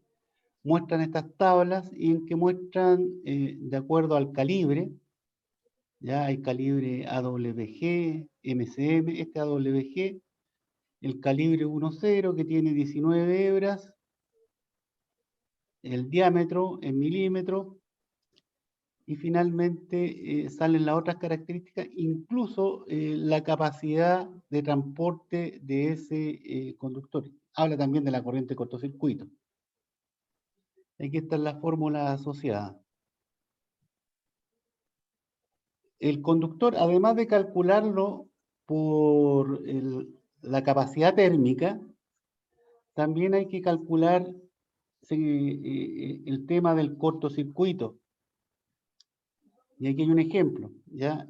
muestran estas tablas, y en que muestran de acuerdo al calibre. Ya hay calibre AWG, MCM, este AWG, el calibre 1.0 que tiene 19 hebras, el diámetro en milímetros, y finalmente salen las otras características, incluso la capacidad de transporte de ese conductor. Habla también de la corriente de cortocircuito. Aquí está la fórmula asociada. El conductor, además de calcularlo por la capacidad térmica, también hay que calcular el tema del cortocircuito. Y aquí hay un ejemplo, ¿ya?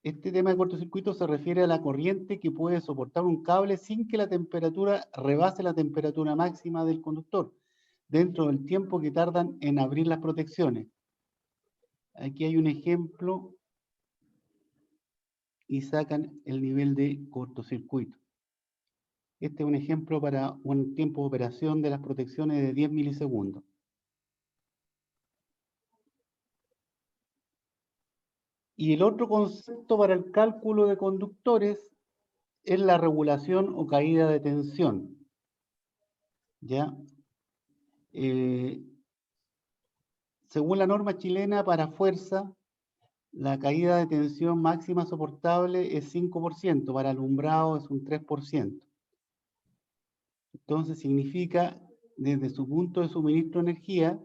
Este tema de cortocircuito se refiere a la corriente que puede soportar un cable sin que la temperatura rebase la temperatura máxima del conductor, dentro del tiempo que tardan en abrir las protecciones. Aquí hay un ejemplo y sacan el nivel de cortocircuito. Este es un ejemplo para un tiempo de operación de las protecciones de 10 milisegundos. Y el otro concepto para el cálculo de conductores es la regulación o caída de tensión. ¿Ya? Según la norma chilena para fuerza, la caída de tensión máxima soportable es 5%, para alumbrado es un 3%. Entonces significa, desde su punto de suministro de energía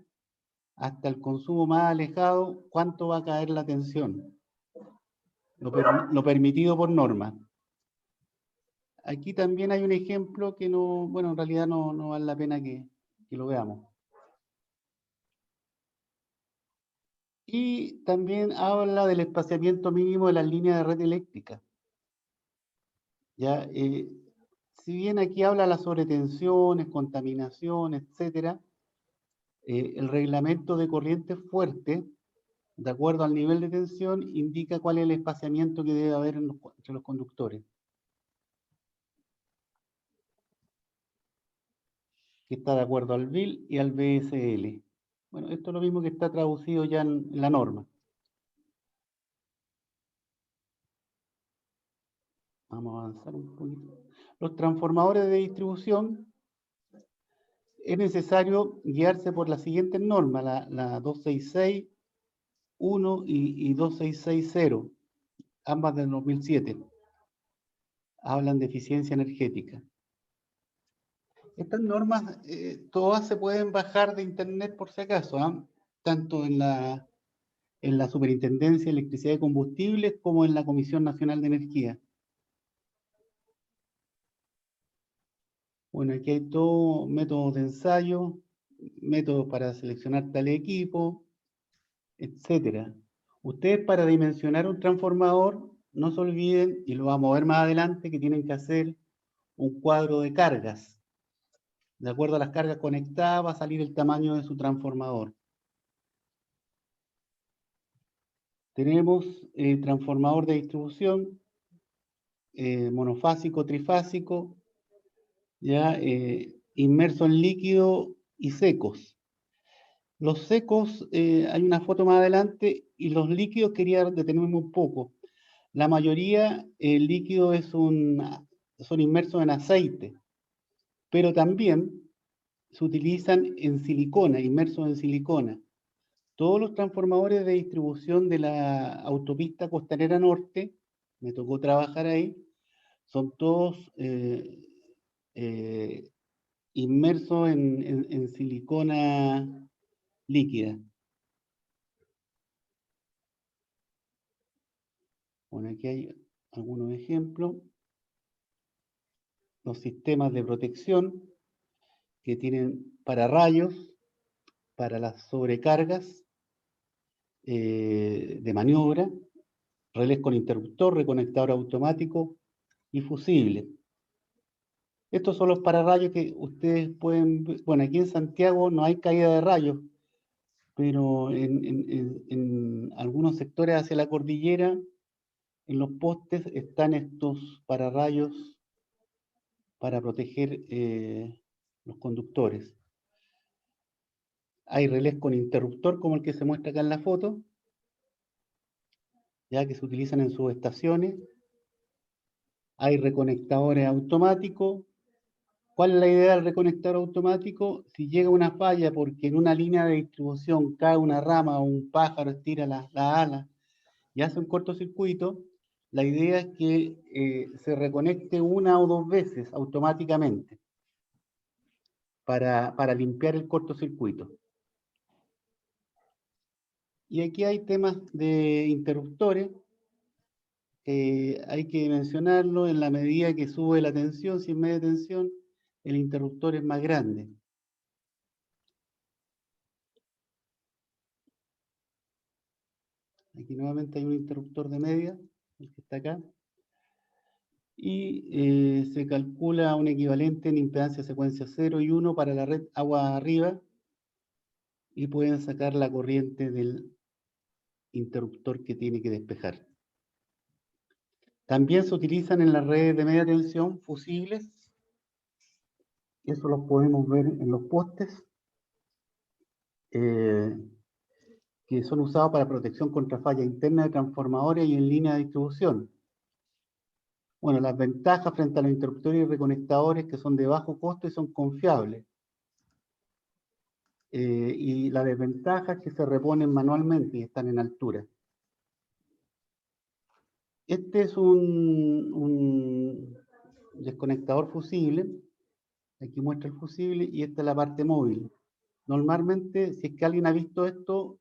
hasta el consumo más alejado, cuánto va a caer la tensión. Lo permitido por norma. Aquí también hay un ejemplo que no, bueno, en realidad no vale la pena que lo veamos. Y también habla del espaciamiento mínimo de las líneas de red eléctrica. ¿Ya? Si bien aquí habla de las sobretensiones, contaminación, etcétera, el reglamento de corriente fuerte, de acuerdo al nivel de tensión, indica cuál es el espaciamiento que debe haber entre los conductores. Que está de acuerdo al BIL y al BSL. Bueno, esto es lo mismo que está traducido ya en la norma. Vamos a avanzar un poquito. Los transformadores de distribución, es necesario guiarse por las siguientes normas, la 266.1 y 2660, ambas del 2007. Hablan de eficiencia energética. Estas normas, todas se pueden bajar de internet por si acaso, ¿eh? Tanto en la Superintendencia de Electricidad y Combustibles como en la Comisión Nacional de Energía. Bueno, aquí hay todo métodos de ensayo, métodos para seleccionar tal equipo, etcétera. Ustedes, para dimensionar un transformador, no se olviden, y lo vamos a ver más adelante, que tienen que hacer un cuadro de cargas. De acuerdo a las cargas conectadas va a salir el tamaño de su transformador. Tenemos transformador de distribución, monofásico, trifásico, ya inmerso en líquido y secos. Los secos, hay una foto más adelante, y los líquidos quería detenerme un poco. La mayoría, el líquido son inmersos en aceite, pero también se utilizan en silicona, inmersos en silicona. Todos los transformadores de distribución de la autopista Costanera Norte, me tocó trabajar ahí, son todos inmersos en silicona líquida. Bueno, aquí hay algunos ejemplos. Los sistemas de protección que tienen pararrayos para las sobrecargas de maniobra, relés con interruptor, reconectador automático y fusible. Estos son los pararrayos que ustedes pueden ver. Bueno, aquí en Santiago no hay caída de rayos, pero en algunos sectores hacia la cordillera, en los postes, están estos pararrayos para proteger los conductores. Hay relés con interruptor, como el que se muestra acá en la foto, ya que se utilizan en subestaciones. Hay reconectadores automáticos. ¿Cuál es la idea del reconectador automático? Si llega una falla porque en una línea de distribución cae una rama o un pájaro estira la ala y hace un cortocircuito, la idea es que se reconecte una o dos veces automáticamente para limpiar el cortocircuito. Y aquí hay temas de interruptores. Hay que mencionarlo en la medida que sube la tensión. Si es media tensión, el interruptor es más grande. Aquí nuevamente hay un interruptor de media, el que está acá. Y se calcula un equivalente en impedancia secuencia 0 y 1 para la red agua arriba. Y pueden sacar la corriente del interruptor que tiene que despejar. También se utilizan en las redes de media tensión fusibles. Eso los podemos ver en los postes, que son usados para protección contra falla interna de transformadores y en línea de distribución. Bueno, las ventajas frente a los interruptores y reconectadores, que son de bajo costo y son confiables. y la desventaja es que se reponen manualmente y están en altura. Este es un desconectador fusible. Aquí muestra el fusible y esta es la parte móvil. Normalmente, si es que alguien ha visto esto,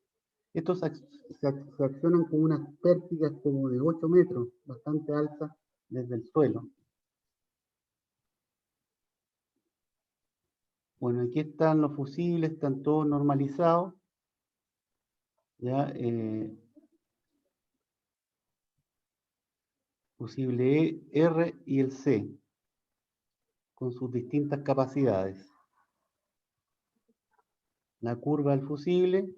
estos se accionan con unas pértigas como de 8 metros, bastante altas desde el suelo. Bueno, aquí están los fusibles, están todos normalizados. Ya, fusible E, R y el C, con sus distintas capacidades. La curva del fusible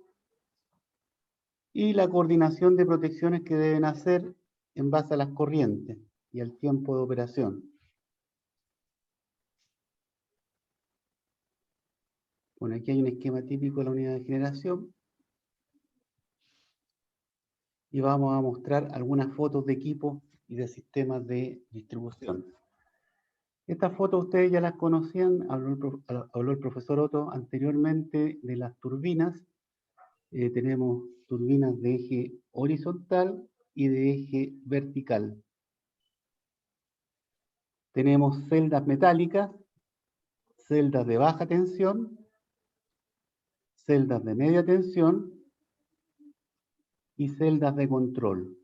y la coordinación de protecciones que deben hacer en base a las corrientes y al tiempo de operación. Bueno, aquí hay un esquema típico de la unidad de generación. Y vamos a mostrar algunas fotos de equipos y de sistemas de distribución. Estas fotos ustedes ya las conocían, habló el profesor Otto anteriormente de las turbinas. Tenemos turbinas de eje horizontal y de eje vertical. Tenemos celdas metálicas, celdas de baja tensión, celdas de media tensión y celdas de control.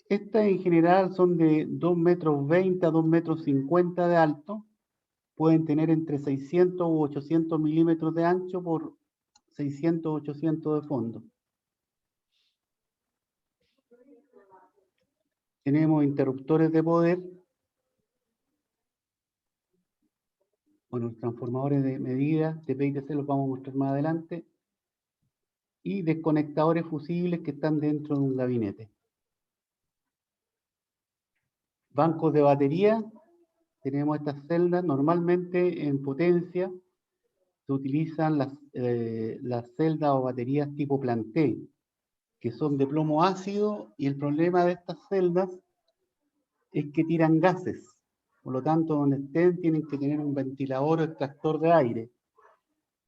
Estas en general son de 2,20 metros a 2,50 metros de alto. Pueden tener entre 600 u 800 milímetros de ancho por 600 u 800 de fondo. Tenemos interruptores de poder. Bueno, los transformadores de medida de PITC los vamos a mostrar más adelante. Y desconectadores fusibles que están dentro de un gabinete. Bancos de batería. Tenemos estas celdas normalmente en potencia. Se utilizan las celdas o baterías tipo planté, que son de plomo ácido, y el problema de estas celdas es que tiran gases. Por lo tanto, donde estén tienen que tener un ventilador o extractor de aire.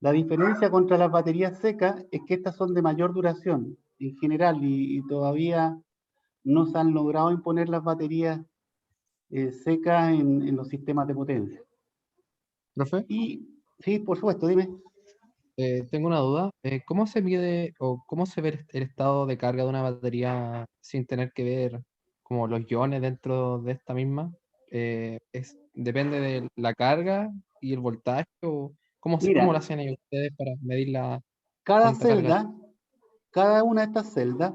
La diferencia contra las baterías secas es que estas son de mayor duración en general y todavía no se han logrado imponer las baterías secas en los sistemas de potencia. Profe, Y sí, por supuesto, dime. tengo una duda. ¿Cómo se mide o cómo se ve el estado de carga de una batería sin tener que ver como los iones dentro de esta misma? ¿Depende de la carga y el voltaje? ¿O cómo Mira, lo hacen ellos ustedes para medir cada cuánta carga? celda, cada una de estas celdas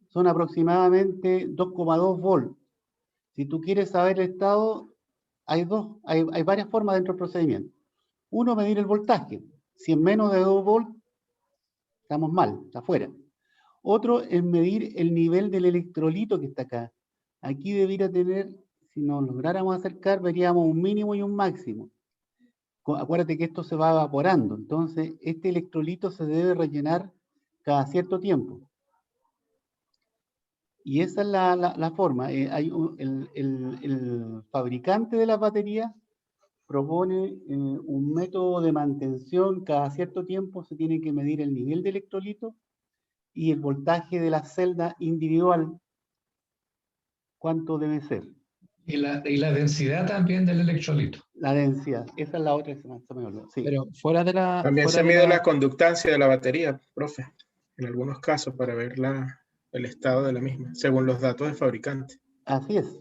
son aproximadamente 2,2 volts. Si tú quieres saber el estado, hay varias formas dentro del procedimiento. Uno, medir el voltaje. Si es menos de 2 volts, estamos mal, está afuera. Otro es medir el nivel del electrolito que está acá. Aquí debería tener, si nos lográramos acercar, veríamos un mínimo y un máximo. Acuérdate que esto se va evaporando, entonces este electrolito se debe rellenar cada cierto tiempo. Y esa es la forma. El fabricante de las baterías propone un método de mantención. Cada cierto tiempo se tiene que medir el nivel de electrolito y el voltaje de la celda individual, cuánto debe ser. Y la densidad también del electrolito. La densidad, esa es la otra que se me olvidó. Sí. Pero fuera de la... También fuera se de mide la- la conductancia de la batería, profe, en algunos casos para ver el estado de la misma, según los datos del fabricante. Así es.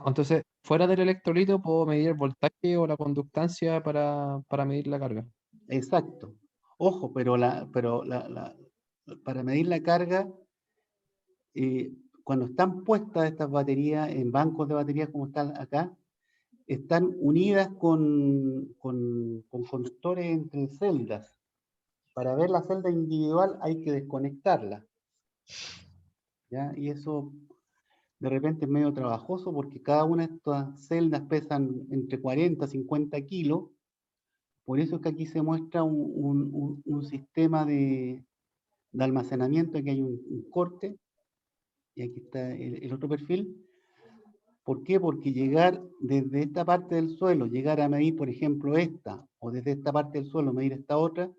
entonces, fuera del electrolito puedo medir el voltaje o la conductancia para medir la carga. Exacto. Ojo, pero para medir la carga, cuando están puestas estas baterías en bancos de baterías como están acá, están unidas con conductores entre celdas. Para ver la celda individual hay que desconectarla. ¿Ya? Y eso de repente es medio trabajoso porque cada una de estas celdas pesan entre 40 y 50 kilos. Por eso es que aquí se muestra un sistema de almacenamiento. Aquí hay un corte y aquí está el otro perfil. ¿Por qué? Porque llegar desde esta parte del suelo, llegar a medir, por ejemplo, esta, o desde esta parte del suelo medir esta otra,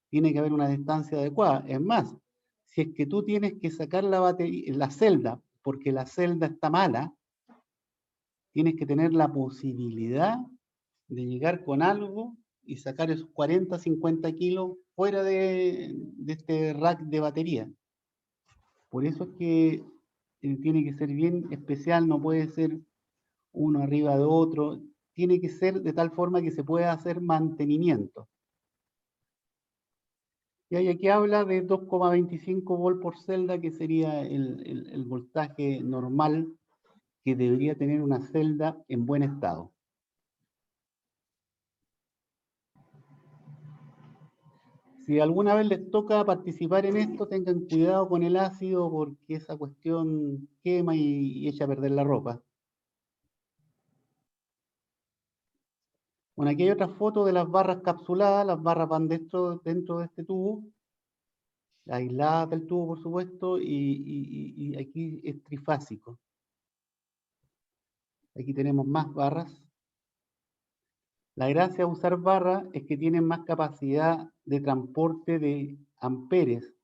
tiene que haber una distancia adecuada. Es más, si es que tú tienes que sacar la batería, la celda, porque la celda está mala, tienes que tener la posibilidad de llegar con algo y sacar esos 40, 50 kilos fuera de este rack de batería. Por eso es que tiene que ser bien especial, no puede ser uno arriba de otro, tiene que ser de tal forma que se pueda hacer mantenimiento. Y ahí aquí habla de 2,25 volt por celda, que sería el voltaje normal que debería tener una celda en buen estado. Si alguna vez les toca participar en esto, tengan cuidado con el ácido porque esa cuestión quema y echa a perder la ropa. Bueno, aquí hay otra foto de las barras capsuladas. Las barras van dentro de este tubo, aisladas del tubo, por supuesto, y aquí es trifásico. Aquí tenemos más barras. La gracia de usar barras es que tienen más capacidad de transporte de amperes.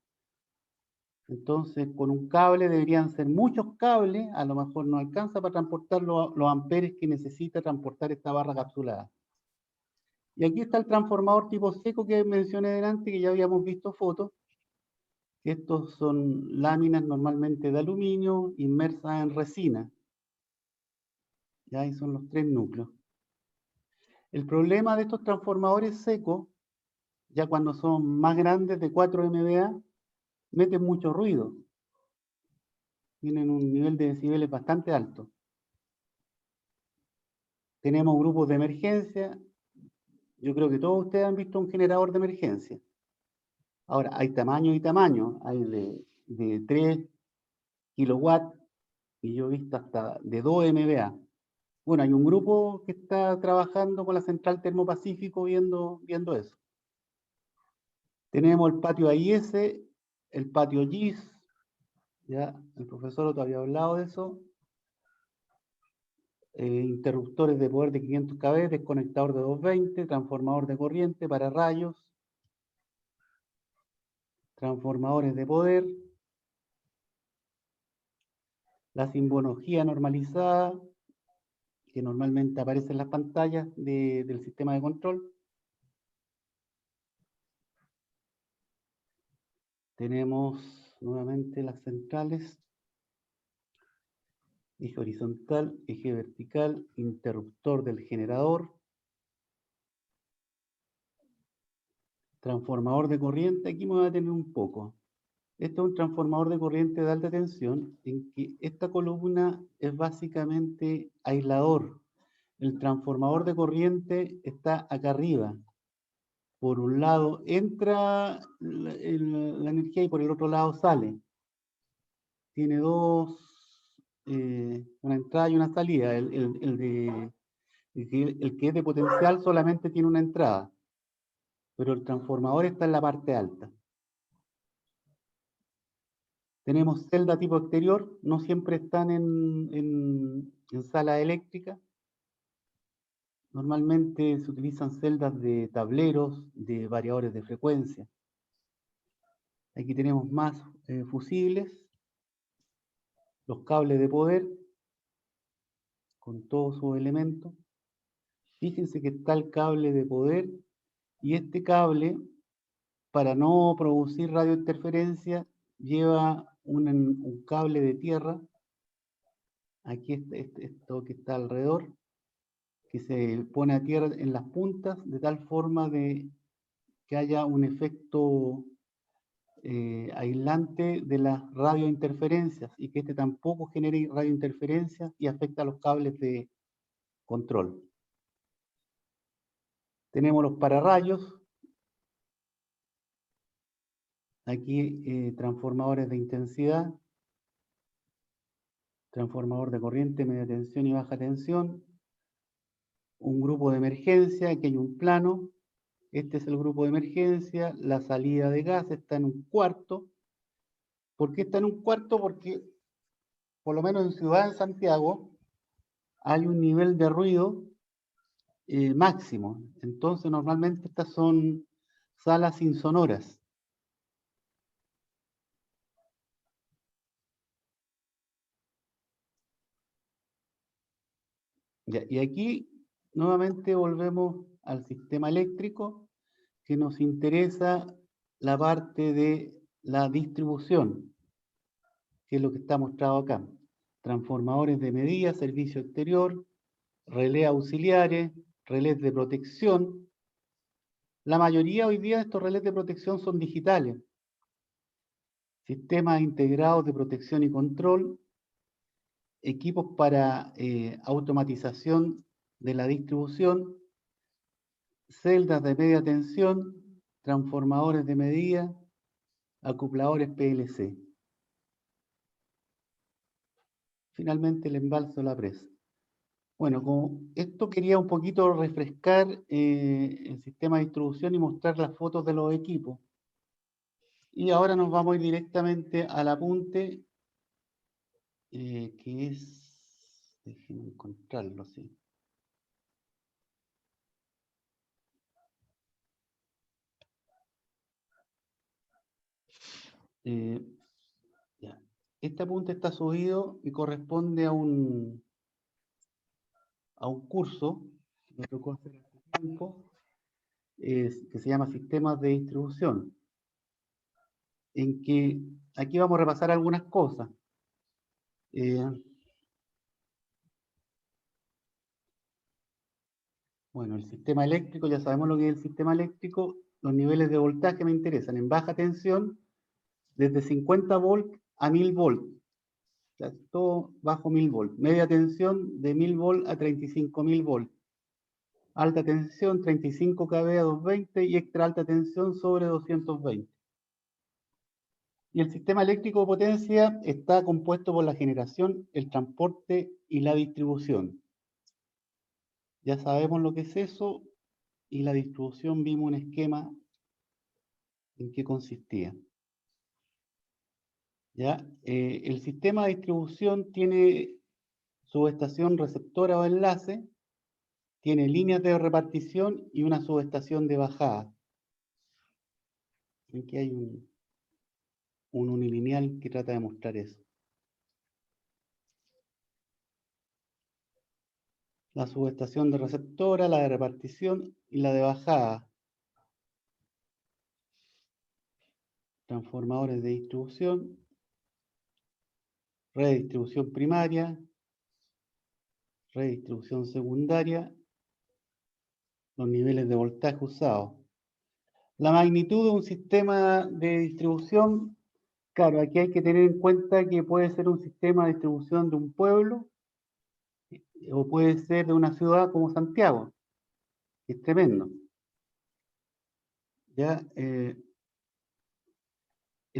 Entonces, con un cable deberían ser muchos cables, a lo mejor no alcanza para transportar los amperes que necesita transportar esta barra capsulada. Y aquí está el transformador tipo seco que mencioné delante, que ya habíamos visto fotos. Estos son láminas normalmente de aluminio inmersas en resina. Ya ahí son los 3 núcleos. El problema de estos transformadores secos, ya cuando son más grandes de 4 MVA, meten mucho ruido. Tienen un nivel de decibeles bastante alto. Tenemos grupos de emergencia. Yo creo que todos ustedes han visto un generador de emergencia. Ahora, hay tamaño y tamaño. Hay de 3 kilowatts y yo he visto hasta de 2 MVA. Bueno, hay un grupo que está trabajando con la Central Termopacífico viendo eso. Tenemos el patio AIS, el patio GIS, ya el profesor Otto había hablado de eso. Interruptores de poder de 500 kV, desconectador de 220, transformador de corriente para rayos, transformadores de poder, la simbología normalizada, que normalmente aparece en las pantallas del sistema de control. Tenemos nuevamente las centrales, eje horizontal, eje vertical, interruptor del generador, transformador de corriente. Aquí me voy a detener un poco. Este es un transformador de corriente de alta tensión, en que esta columna es básicamente aislador. El transformador de corriente está acá arriba. Por un lado entra la energía y por el otro lado sale. Tiene una entrada y una salida. El que es de potencial solamente tiene una entrada, pero el transformador está en la parte alta. Tenemos celda tipo exterior, no siempre están en sala eléctrica. Normalmente se utilizan celdas de tableros, de variadores de frecuencia. Aquí tenemos más fusibles, los cables de poder, con todos sus elementos. Fíjense que está el cable de poder, y este cable, para no producir radiointerferencia, lleva un cable de tierra. Aquí esto que está alrededor, que se pone a tierra en las puntas, de tal forma de que haya un efecto aislante de las radiointerferencias, y que este tampoco genere radiointerferencias y afecta a los cables de control. Tenemos los pararrayos. Aquí transformadores de intensidad, transformador de corriente, media tensión y baja tensión, un grupo de emergencia. Aquí hay un plano. Este es el grupo de emergencia. La salida de gas está en un cuarto. ¿Por qué está en un cuarto? Porque, por lo menos en Ciudad de Santiago, hay un nivel de ruido máximo. Entonces, normalmente estas son salas insonoras. Ya, y aquí nuevamente volvemos al sistema eléctrico, que nos interesa la parte de la distribución, que es lo que está mostrado acá. Transformadores de medida, servicio exterior, relés auxiliares, relés de protección. La mayoría hoy día de estos relés de protección son digitales. Sistemas integrados de protección y control, equipos para automatización de la distribución, celdas de media tensión, transformadores de medida, acopladores PLC. Finalmente el embalse o la presa. Bueno, con esto quería un poquito refrescar el sistema de distribución y mostrar las fotos de los equipos. Y ahora nos vamos a ir directamente al apunte, que es, déjenme encontrarlo, sí. Ya. Este apunte está subido y corresponde a un curso que me tocó hacer hace tiempo, que se llama Sistemas de Distribución, en que aquí vamos a repasar algunas cosas. Bueno, el sistema eléctrico, ya sabemos lo que es el sistema eléctrico. Los niveles de voltaje me interesan. En baja tensión, desde 50 volts a 1000 volts. O sea, todo bajo 1000 volts. Media tensión, de 1000 volts a 35.000 volts. Alta tensión, 35 kV a 220 y extra alta tensión sobre 220. Y el sistema eléctrico de potencia está compuesto por la generación, el transporte y la distribución. Ya sabemos lo que es eso, y la distribución vimos un esquema en qué consistía. ¿Ya? El sistema de distribución tiene subestación receptora o enlace, tiene líneas de repartición y una subestación de bajada. Aquí hay un unilineal que trata de mostrar eso. La subestación de receptora, la de repartición y la de bajada. Transformadores de distribución, redistribución primaria, redistribución secundaria, los niveles de voltaje usados. La magnitud de un sistema de distribución, claro, aquí hay que tener en cuenta que puede ser un sistema de distribución de un pueblo o puede ser de una ciudad como Santiago, que es tremendo. ¿Ya? El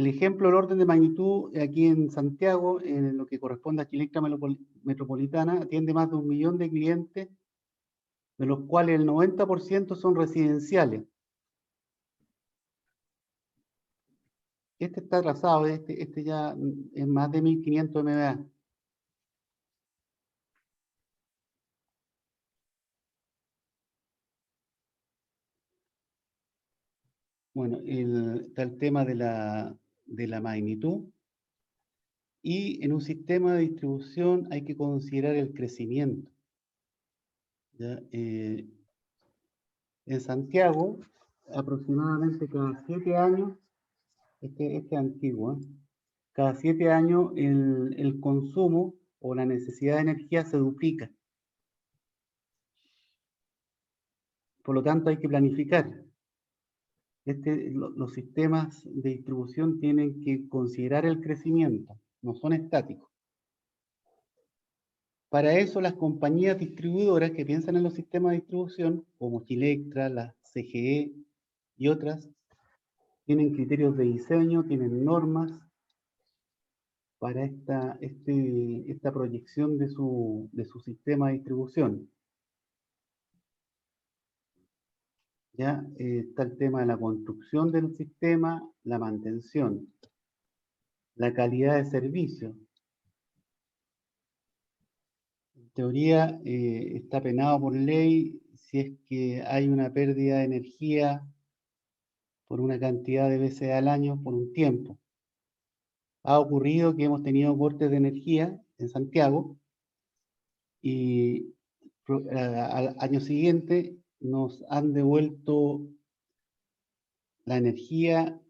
ejemplo del orden de magnitud aquí en Santiago, en lo que corresponde a Chile Metropolitana, atiende más de 1 millón de clientes, de los cuales el 90% son residenciales. Este está atrasado, este ya es más de 1500 MVA. Bueno, está el tema de la magnitud. Y en un sistema de distribución hay que considerar el crecimiento. ¿Ya? En Santiago, aproximadamente cada 7 años, este es antiguo, cada 7 años el consumo o la necesidad de energía se duplica. Por lo tanto, hay que planificar. Los sistemas de distribución tienen que considerar el crecimiento, no son estáticos. Para eso, las compañías distribuidoras que piensan en los sistemas de distribución, como Chilectra, la CGE y otras, tienen criterios de diseño, tienen normas para esta proyección de su sistema de distribución. Ya está el tema de la construcción del sistema, la mantención, la calidad de servicio. En teoría, está penado por ley si es que hay una pérdida de energía por una cantidad de veces al año por un tiempo. Ha ocurrido que hemos tenido cortes de energía en Santiago y al año siguiente nos han devuelto la energía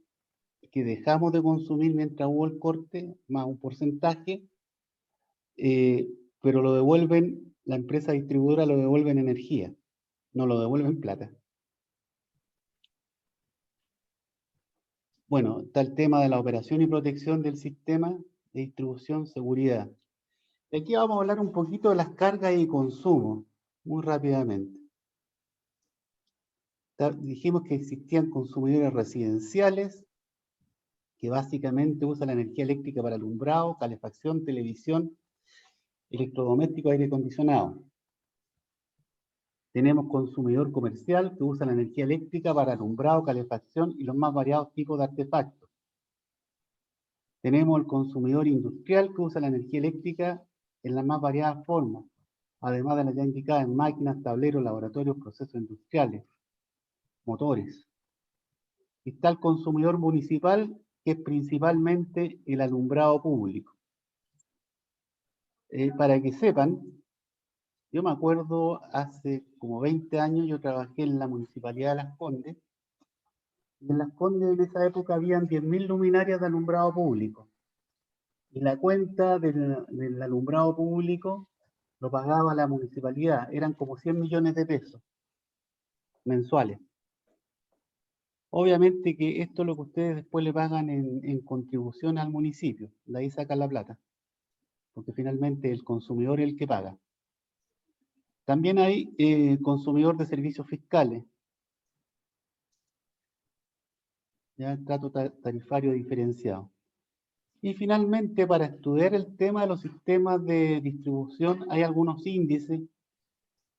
que dejamos de consumir mientras hubo el corte, más un porcentaje, pero lo devuelven, la empresa distribuidora lo devuelve en energía, no lo devuelve en plata. Bueno, está el tema de la operación y protección del sistema de distribución, seguridad. Y aquí vamos a hablar un poquito de las cargas y consumo, muy rápidamente. Dijimos que existían consumidores residenciales, que básicamente usan la energía eléctrica para alumbrado, calefacción, televisión, electrodoméstico, aire acondicionado. Tenemos consumidor comercial que usa la energía eléctrica para alumbrado, calefacción y los más variados tipos de artefactos. Tenemos el consumidor industrial que usa la energía eléctrica en las más variadas formas, además de las ya indicadas en máquinas, tableros, laboratorios, procesos industriales, motores. Y está el consumidor municipal, que es principalmente el alumbrado público. Para que sepan, yo me acuerdo hace como 20 años yo trabajé en la Municipalidad de Las Condes, y en Las Condes en esa época habían 10.000 luminarias de alumbrado público. Y la cuenta del alumbrado público lo pagaba la municipalidad, eran como 100 millones de pesos mensuales. Obviamente que esto es lo que ustedes después le pagan en contribución al municipio, de ahí sacan la plata, porque finalmente el consumidor es el que paga. También hay consumidor de servicios fiscales, ya el trato tarifario diferenciado. Y finalmente, para estudiar el tema de los sistemas de distribución, hay algunos índices,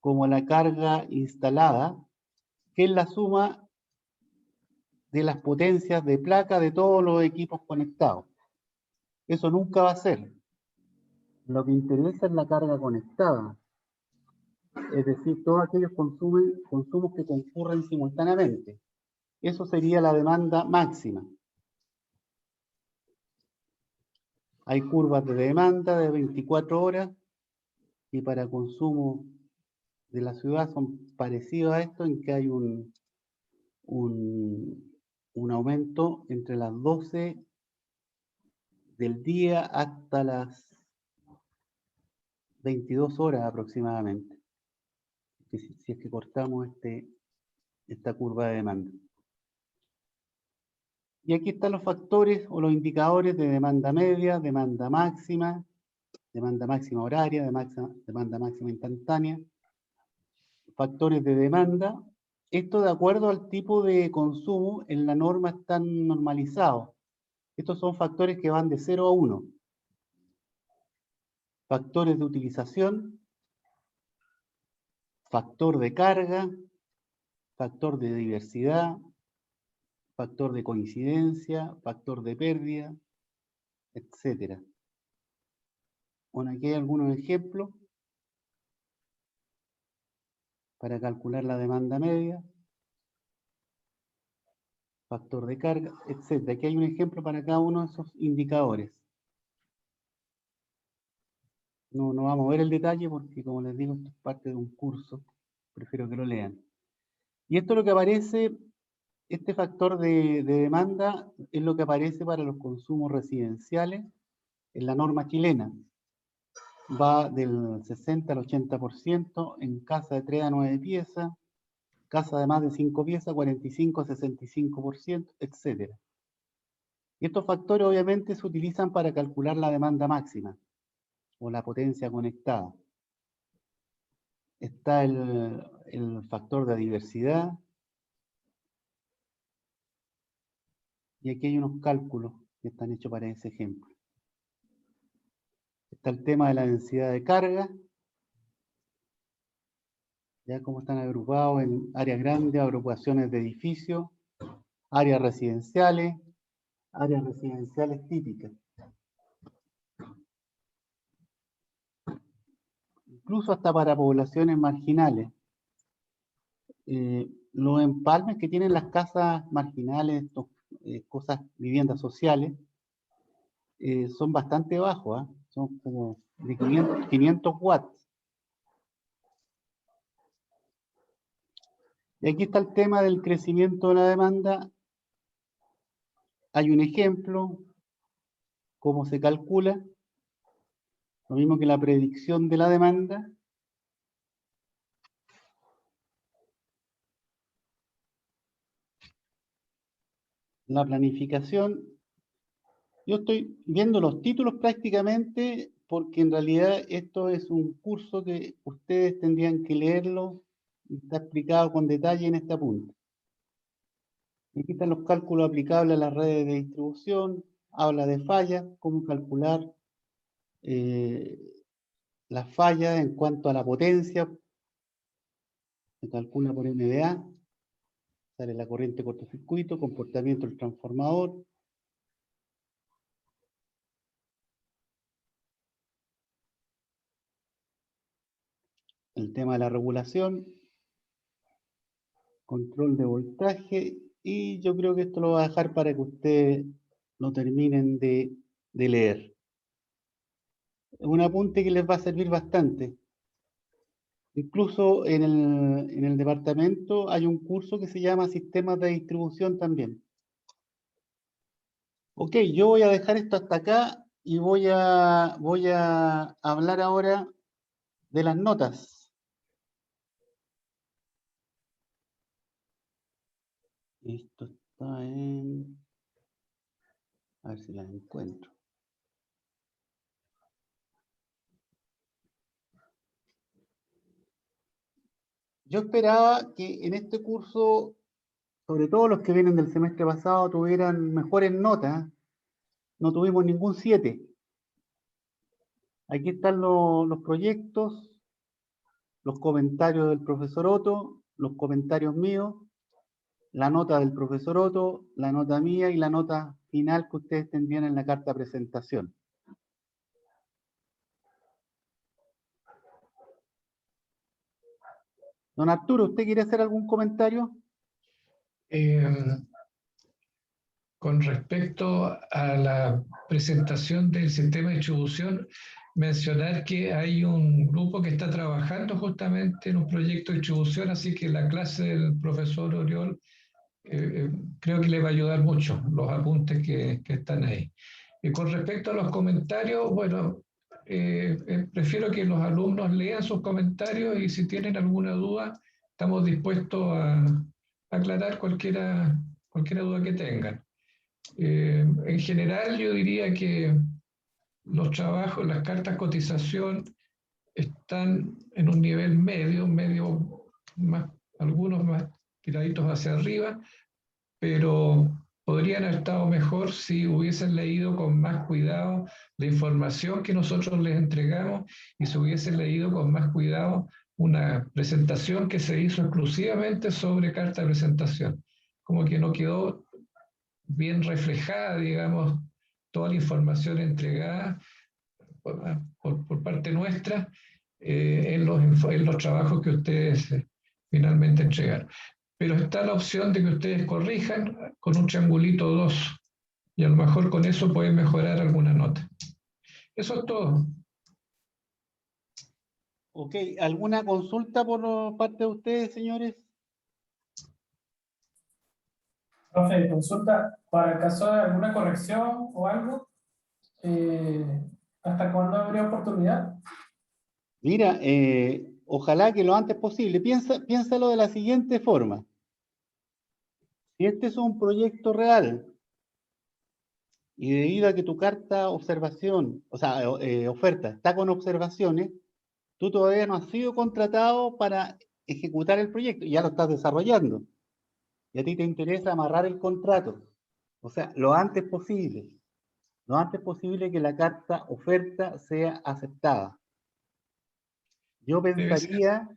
como la carga instalada, que es la suma de las potencias de placa de todos los equipos conectados. Eso nunca va a ser. Lo que interesa es la carga conectada, es decir, todos aquellos consumos que concurren simultáneamente. Eso sería la demanda máxima. Hay curvas de demanda de 24 horas y para consumo de la ciudad son parecidos a esto, en que hay un aumento entre las 12 del día hasta las 22 horas aproximadamente, si es que cortamos esta curva de demanda. Y aquí están los factores o los indicadores de demanda media, demanda máxima horaria, demanda máxima instantánea, factores de demanda. Esto de acuerdo al tipo de consumo, en la norma están normalizados. Estos son factores que van de 0 a 1. Factores de utilización, factor de carga, factor de diversidad, factor de coincidencia, factor de pérdida, etc. Bueno, aquí hay algunos ejemplos para calcular la demanda media, factor de carga, etc. Aquí hay un ejemplo para cada uno de esos indicadores. No vamos a ver el detalle porque, como les digo, esto es parte de un curso. Prefiero que lo lean. Y esto es lo que aparece, este factor de demanda es lo que aparece para los consumos residenciales en la norma chilena. Va del 60 al 80% en casa de 3 a 9 piezas, casa de más de 5 piezas, 45 a 65%, etc. Y estos factores obviamente se utilizan para calcular la demanda máxima o la potencia conectada. Está el factor de diversidad. Y aquí hay unos cálculos que están hechos para ese ejemplo. Está el tema de la densidad de carga. Ya cómo están agrupados en áreas grandes, agrupaciones de edificios, áreas residenciales típicas. incluso hasta para poblaciones marginales. Los empalmes que tienen las casas marginales, viviendas sociales, son bastante bajos, ¿ah? Son como de 500 watts. Y aquí está el tema del crecimiento de la demanda. Hay un ejemplo, cómo se calcula, lo mismo que la predicción de la demanda. La planificación. Yo estoy viendo los títulos prácticamente porque en realidad esto es un curso que ustedes tendrían que leerlo y está explicado con detalle en este apunte. Aquí están los cálculos aplicables a las redes de distribución, habla de fallas, cómo calcular las fallas en cuanto a la potencia, se calcula por MVA, sale la corriente cortocircuito, comportamiento del transformador. El tema de la regulación, control de voltaje, y yo creo que esto lo voy a dejar para que ustedes lo terminen de leer. Es un apunte que les va a servir bastante. Incluso en el departamento hay un curso que se llama Sistemas de Distribución también. Ok, yo voy a dejar esto hasta acá y voy a hablar ahora de las notas. Esto está en... A ver si las encuentro. Yo esperaba que en este curso, sobre todo los que vienen del semestre pasado, tuvieran mejores notas. No tuvimos ningún 7. Aquí están los proyectos, los comentarios del profesor Otto, los comentarios míos, la nota del profesor Otto, la nota mía y la nota final que ustedes tendrían en la carta de presentación. Don Arturo, ¿usted quiere hacer algún comentario? Con respecto a la presentación del sistema de distribución, mencionar que hay un grupo que está trabajando justamente en un proyecto de distribución, así que la clase del profesor Oriol creo que le va a ayudar mucho los apuntes que están ahí. Y con respecto a los comentarios, bueno, prefiero que los alumnos lean sus comentarios y si tienen alguna duda, estamos dispuestos a aclarar cualquier duda que tengan. En general, yo diría que los trabajos, las cartas cotización están en un nivel medio más, algunos más tiraditos hacia arriba, pero podrían haber estado mejor si hubiesen leído con más cuidado la información que nosotros les entregamos y si hubiesen leído con más cuidado una presentación que se hizo exclusivamente sobre carta de presentación. Como que no quedó bien reflejada, digamos, toda la información entregada por parte nuestra en los trabajos que ustedes finalmente entregaron. Pero está la opción de que ustedes corrijan con un triangulito 2 y a lo mejor con eso pueden mejorar alguna nota. Eso es todo. Ok, ¿alguna consulta por parte de ustedes, señores? Profe, consulta para el caso de alguna corrección o algo. ¿Hasta cuándo habría oportunidad? Mira, ojalá que lo antes posible. Piénsalo de la siguiente forma. Si este es un proyecto real y debido a que tu carta observación, o sea, oferta, está con observaciones, tú todavía no has sido contratado para ejecutar el proyecto, ya lo estás desarrollando. Y a ti te interesa amarrar el contrato. O sea, lo antes posible que la carta oferta sea aceptada. Yo pensaría,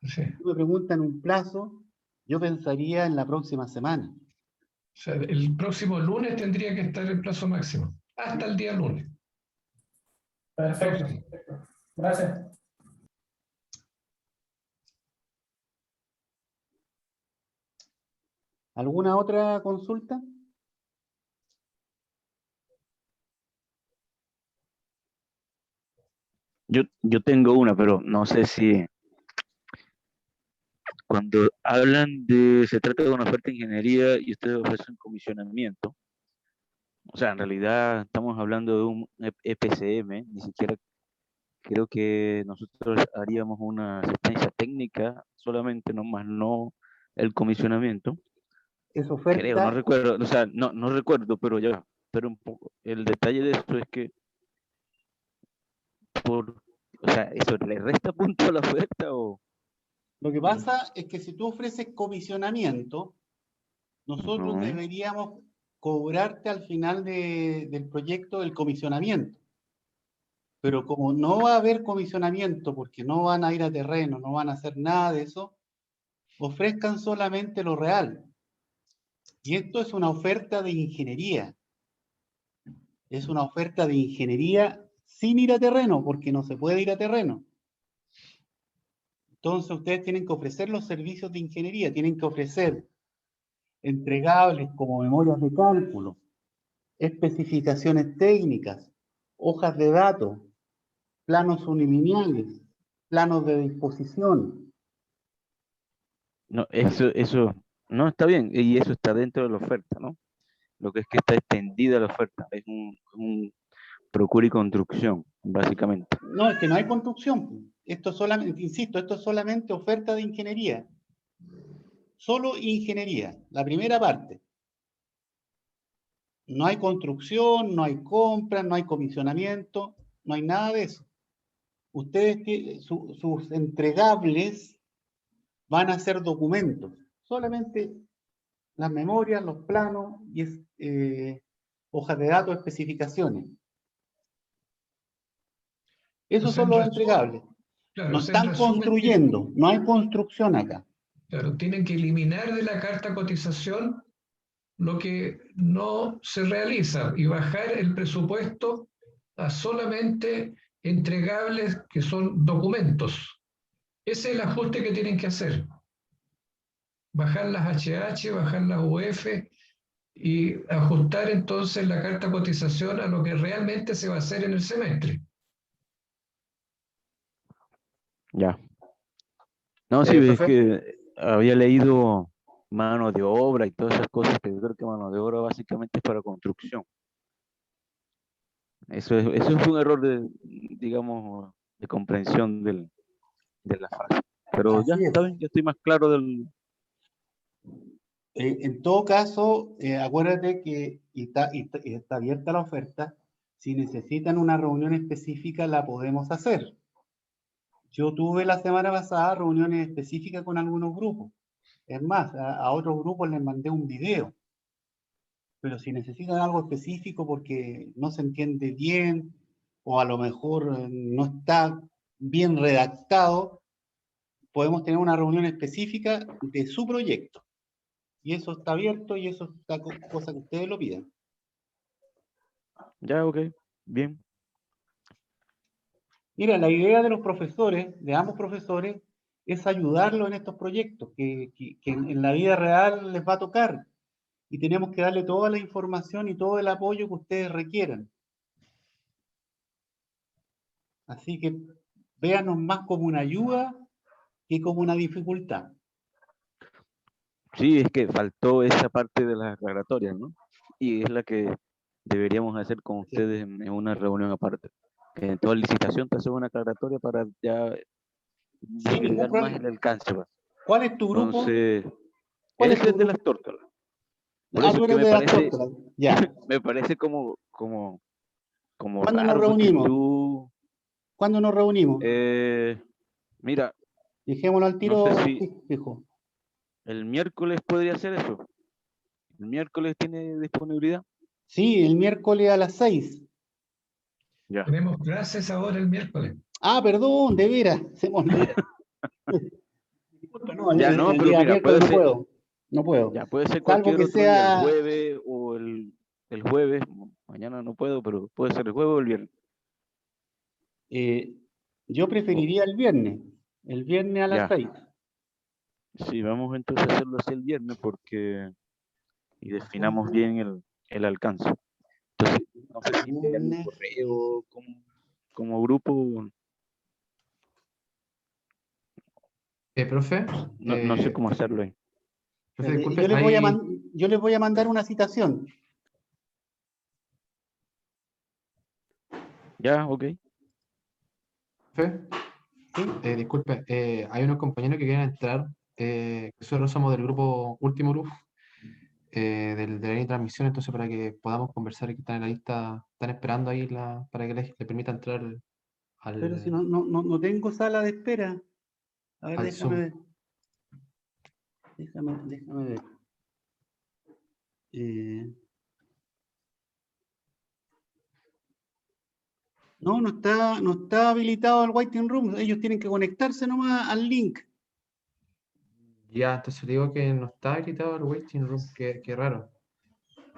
Sí. si me preguntan un plazo, yo pensaría en la próxima semana. O sea, el próximo lunes tendría que estar el plazo máximo, hasta el día lunes. Perfecto. Gracias. ¿Alguna otra consulta? Yo tengo una, pero no sé si cuando hablan se trata de una oferta de ingeniería y ustedes ofrecen comisionamiento. O sea, en realidad estamos hablando de un EPCM, ni siquiera creo que nosotros haríamos una asistencia técnica solamente, no más no el comisionamiento. Es Creo, no oferta, recuerdo, o sea, no recuerdo, pero ya, pero un poco. El detalle de esto es que o sea, ¿eso le resta punto a la oferta o? lo que pasa es que si tú ofreces comisionamiento, nosotros No, deberíamos cobrarte al final del proyecto el comisionamiento. Pero como no va a haber comisionamiento, porque no van a ir a terreno, no van a hacer nada de eso, ofrezcan solamente lo real. Y esto es una oferta de ingeniería. Es una oferta de ingeniería sin ir a terreno, porque no se puede ir a terreno. Entonces ustedes tienen que ofrecer los servicios de ingeniería, tienen que ofrecer entregables como memorias de cálculo, especificaciones técnicas, hojas de datos, planos unilineales, planos de disposición. no, eso no está bien, y eso está dentro de la oferta, ¿no? Lo que es que está extendida la oferta, es un procura y construcción, básicamente. No, es que no hay construcción. Esto solamente, insisto, esto es solamente oferta de ingeniería. Solo ingeniería, la primera parte. No hay construcción, no hay compra, no hay comisionamiento, no hay nada de eso. Ustedes, sus entregables van a ser documentos, solamente las memorias, los planos y hojas de datos, especificaciones. Esos Entonces, son en los resumen, entregables. claro, No o sea, en están resumen, construyendo, no hay construcción acá. claro, tienen que eliminar de la carta cotización lo que no se realiza y bajar el presupuesto a solamente entregables que son documentos. Ese es el ajuste que tienen que hacer. Bajar las HH, bajar las UF y ajustar entonces la carta cotización a lo que realmente se va a hacer en el semestre. Ya. No, sí, es Profe, que había leído mano de obra y todas esas cosas, que yo creo que mano de obra básicamente es para construcción. Eso es un error de, digamos, de comprensión de la frase. Pero ya, Así está es. bien, ya estoy más claro del. En todo caso, acuérdate que está abierta la oferta. Si necesitan una reunión específica, la podemos hacer. Yo tuve la semana pasada reuniones específicas con algunos grupos. Es más, a otros grupos les mandé un video. Pero si necesitan algo específico porque no se entiende bien o a lo mejor no está bien redactado, podemos tener una reunión específica de su proyecto. Y eso está abierto y eso está cosa que ustedes lo pidan. Ya, ok, bien. Mira, la idea de los profesores, de ambos profesores, es ayudarlos en estos proyectos que en la vida real les va a tocar. Y tenemos que darle toda la información y todo el apoyo que ustedes requieran. Así que véanos más como una ayuda que como una dificultad. Sí, es que faltó esa parte de las aclaratorias, ¿no? Y es la que deberíamos hacer con Sí. ustedes en una reunión aparte. Que en toda licitación te hacen una aclaratoria para ya Sin ningún disgregar más problema. el alcance, pues. ¿Cuál es tu grupo? Entonces, ¿Cuál es ese tu es de las grupo? tórtolas. Por Ah, eso tú es que eres me de las parece, tórtolas. Ya. me parece como ¿Cuándo nos raro, porque reunimos? tú, ¿Cuándo nos reunimos? mira, Dejémoslo al no sé tiro si fijo. el miércoles podría hacer eso. ¿El miércoles tiene disponibilidad? Sí, el miércoles a las 6. Ya. Tenemos clases ahora el miércoles. Ah, perdón, de veras, se me olvidó. Disculpa, no, Ya no, el pero día mira, miércoles puede no ser, puedo. No puedo. ya puede ser Salvo cualquier que otro día, el sea, jueves o el jueves. Mañana no puedo, pero puede ser el jueves o el viernes. eh, yo O- preferiría el viernes a las ya, 6. sí, vamos entonces a hacerlo así el viernes porque y definamos bien el alcance. Entonces, no sé si enviar un Lunes. correo como grupo, Profe, no sé cómo hacerlo ahí. profe, Espérate, disculpe, yo les voy a mandar una citación. Ya, ok. profe, ¿Sí? disculpe, hay unos compañeros que quieren entrar, nosotros somos del grupo, último grupo, de la transmisión, entonces para que podamos conversar y que están en la lista, están esperando ahí para que le permita entrar Pero si al, no tengo sala de espera. A ver, al déjame Zoom. ver. Déjame ver. No está habilitado el waiting room. Ellos tienen que conectarse nomás al link. Ya, entonces digo que no está habilitado el waiting room, qué raro.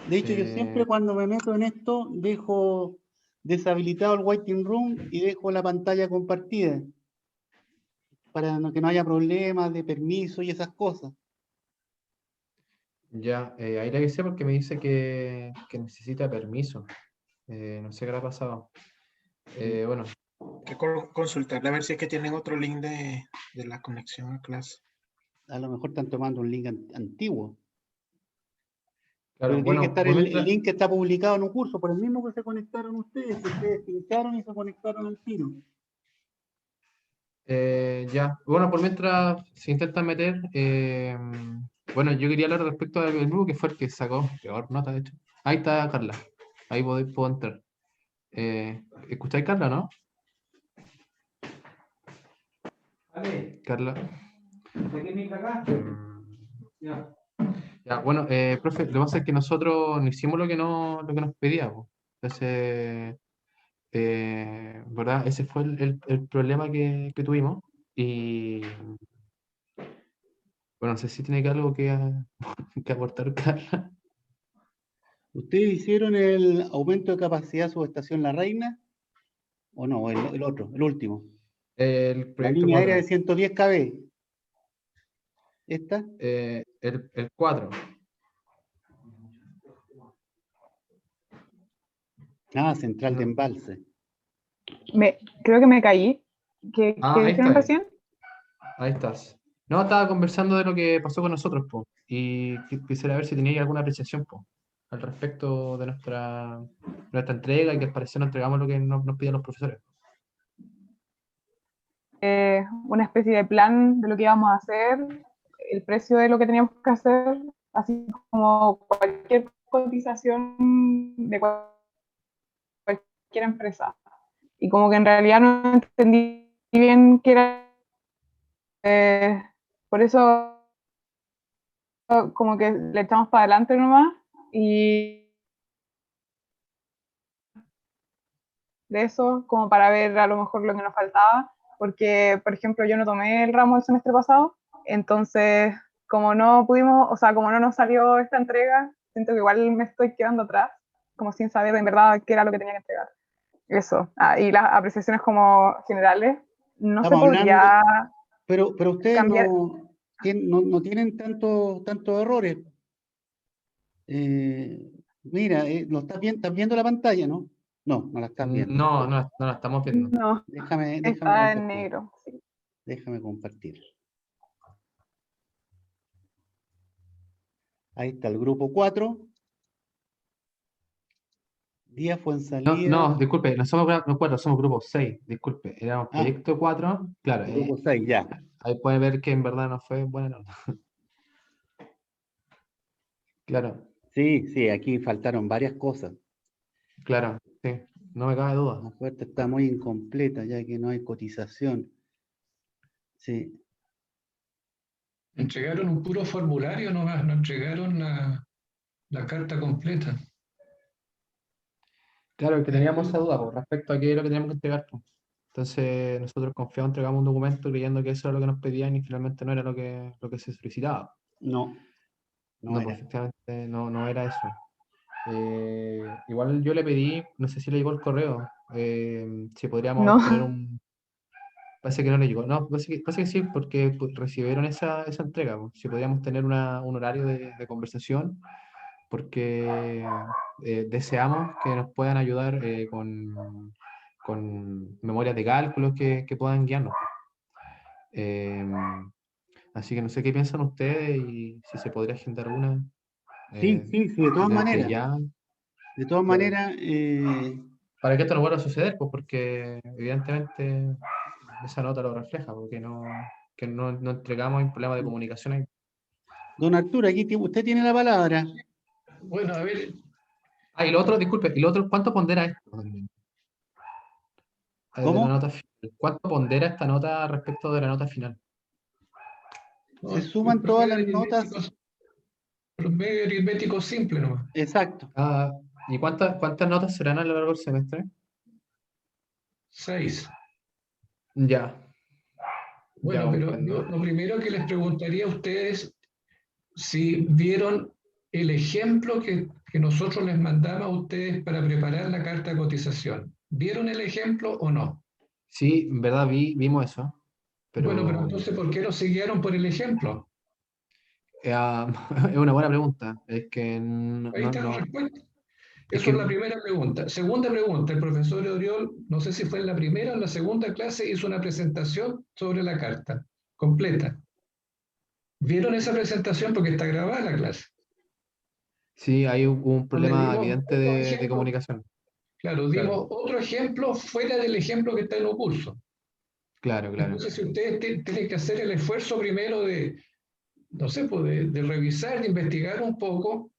De hecho, yo siempre cuando me meto en esto, dejo deshabilitado el waiting room y dejo la pantalla compartida para que no haya problemas de permiso y esas cosas. Ya, ahí le avisé porque me dice que necesita permiso. No sé qué le ha pasado. Bueno, Hay que consultarle a ver si es que tienen otro link de la conexión a clase. A lo mejor están tomando un link antiguo. claro, Pero tiene que bueno, estar por el mientras, link que está publicado en un curso, por el mismo que se conectaron ustedes, que ustedes pincharon y se conectaron al tiro. ya, bueno, por mientras se intentan meter, bueno, yo quería hablar respecto del grupo que fue el que sacó peor nota, de hecho. Ahí está Carla, ahí puedo entrar. ¿Escucháis Carla, no? Carla. Ya, bueno, profe, lo que pasa es que nosotros no hicimos lo que nos pedía, po. Entonces, ¿verdad? Ese fue el problema que tuvimos. Y bueno, no sé si tiene que algo que aportar, Carla. ¿Ustedes hicieron el aumento de capacidad subestación La Reina? ¿O no? El otro, el último. El La proyecto línea aérea de 4. 110 kb. ¿Esta? El 4. Ah, central de No. embalse. Creo que me caí. ¿Qué Ahí está. dijeron recién? Ahí estás. No, estaba conversando de lo que pasó con nosotros, po. Y quisiera ver si teníais alguna apreciación, po, al respecto de nuestra entrega y que al parecer no entregamos lo que nos pidieron los profesores. Una especie de plan de lo que íbamos a hacer, el precio de lo que teníamos que hacer, así como cualquier cotización de cualquier empresa. Y como que en realidad no entendí bien qué era. Por eso como que le echamos para adelante nomás y de eso como para ver a lo mejor lo que nos faltaba, porque por ejemplo yo no tomé el ramo el semestre pasado, entonces como no pudimos, o sea, como no nos salió esta entrega, siento que igual me estoy quedando atrás, como sin saber en verdad qué era lo que tenía que entregar. Eso. Y las apreciaciones como generales, no se Estamos hablando, podría pero ustedes cambiar. no tienen tantos errores. Mira, ¿estás viendo la pantalla, no? No la estás viendo. No la estamos viendo. No, Déjame está en compartir. negro. Sí. Déjame compartir. Ahí está el grupo 4. Día fue en salida. No, disculpe, no somos no, 4, somos grupo 6, disculpe, éramos proyecto 4, claro, Grupo 6, ya. ahí puede ver que en verdad no fue buena nota. Claro, Sí, aquí faltaron varias cosas. claro, sí, no me cabe duda. La oferta está muy incompleta ya que no hay cotización. Sí. Entregaron un puro formulario nomás, no entregaron la carta completa. Claro, que teníamos esa duda, pues, respecto a qué es lo que teníamos que entregar, pues. Entonces nosotros confiamos, entregamos un documento creyendo que eso era lo que nos pedían y finalmente no era lo que se solicitaba. No No, era. pues efectivamente no era eso. Igual yo le pedí, no sé si le llegó el correo, si podríamos No, tener un... Parece que no le llegó. No, parece que sí, porque recibieron esa entrega, pues. Si podríamos tener un horario de conversación porque deseamos que nos puedan ayudar con memorias de cálculos que puedan guiarnos. Así que no sé qué piensan ustedes y si se podría agendar una Sí, sí, sí, de todas desde maneras. ya, De todas Claro. maneras, para que esto no vuelva a suceder, pues porque evidentemente esa nota lo refleja, porque no entregamos un problema de comunicación ahí. don Arturo, aquí usted tiene la palabra. Bueno, a ver, Ah, y lo otro, disculpe, y lo otro, ¿cuánto pondera esto también? De la ¿Cómo? nota final. ¿Cuánto pondera esta nota respecto de la nota final? no, Se el suman todas las promedio notas. promedio aritmético simple nomás. Exacto. Ah, ¿y cuántas notas serán a lo largo del semestre? 6. Ya, Bueno, ya pero comprendo. yo lo primero que les preguntaría a ustedes si vieron el ejemplo que nosotros les mandamos a ustedes para preparar la carta de cotización. ¿Vieron el ejemplo o no? Sí, en verdad vimos eso, Bueno, pero pero entonces, ¿por qué no se guiaron por el ejemplo? es una buena pregunta. Es que Ahí está la respuesta. es Eso es la que primera pregunta. Segunda pregunta, el profesor Oriol, no sé si fue en la primera o en la segunda clase, hizo una presentación sobre la carta completa. ¿Vieron esa presentación? Porque está grabada la clase. sí, hay un Donde problema dimos evidente otro de ejemplo, comunicación. claro, dimos otro ejemplo fuera del ejemplo que está en los cursos. Claro, claro. Entonces, si ustedes tienen que hacer el esfuerzo primero de, no sé, pues de revisar, de investigar un poco,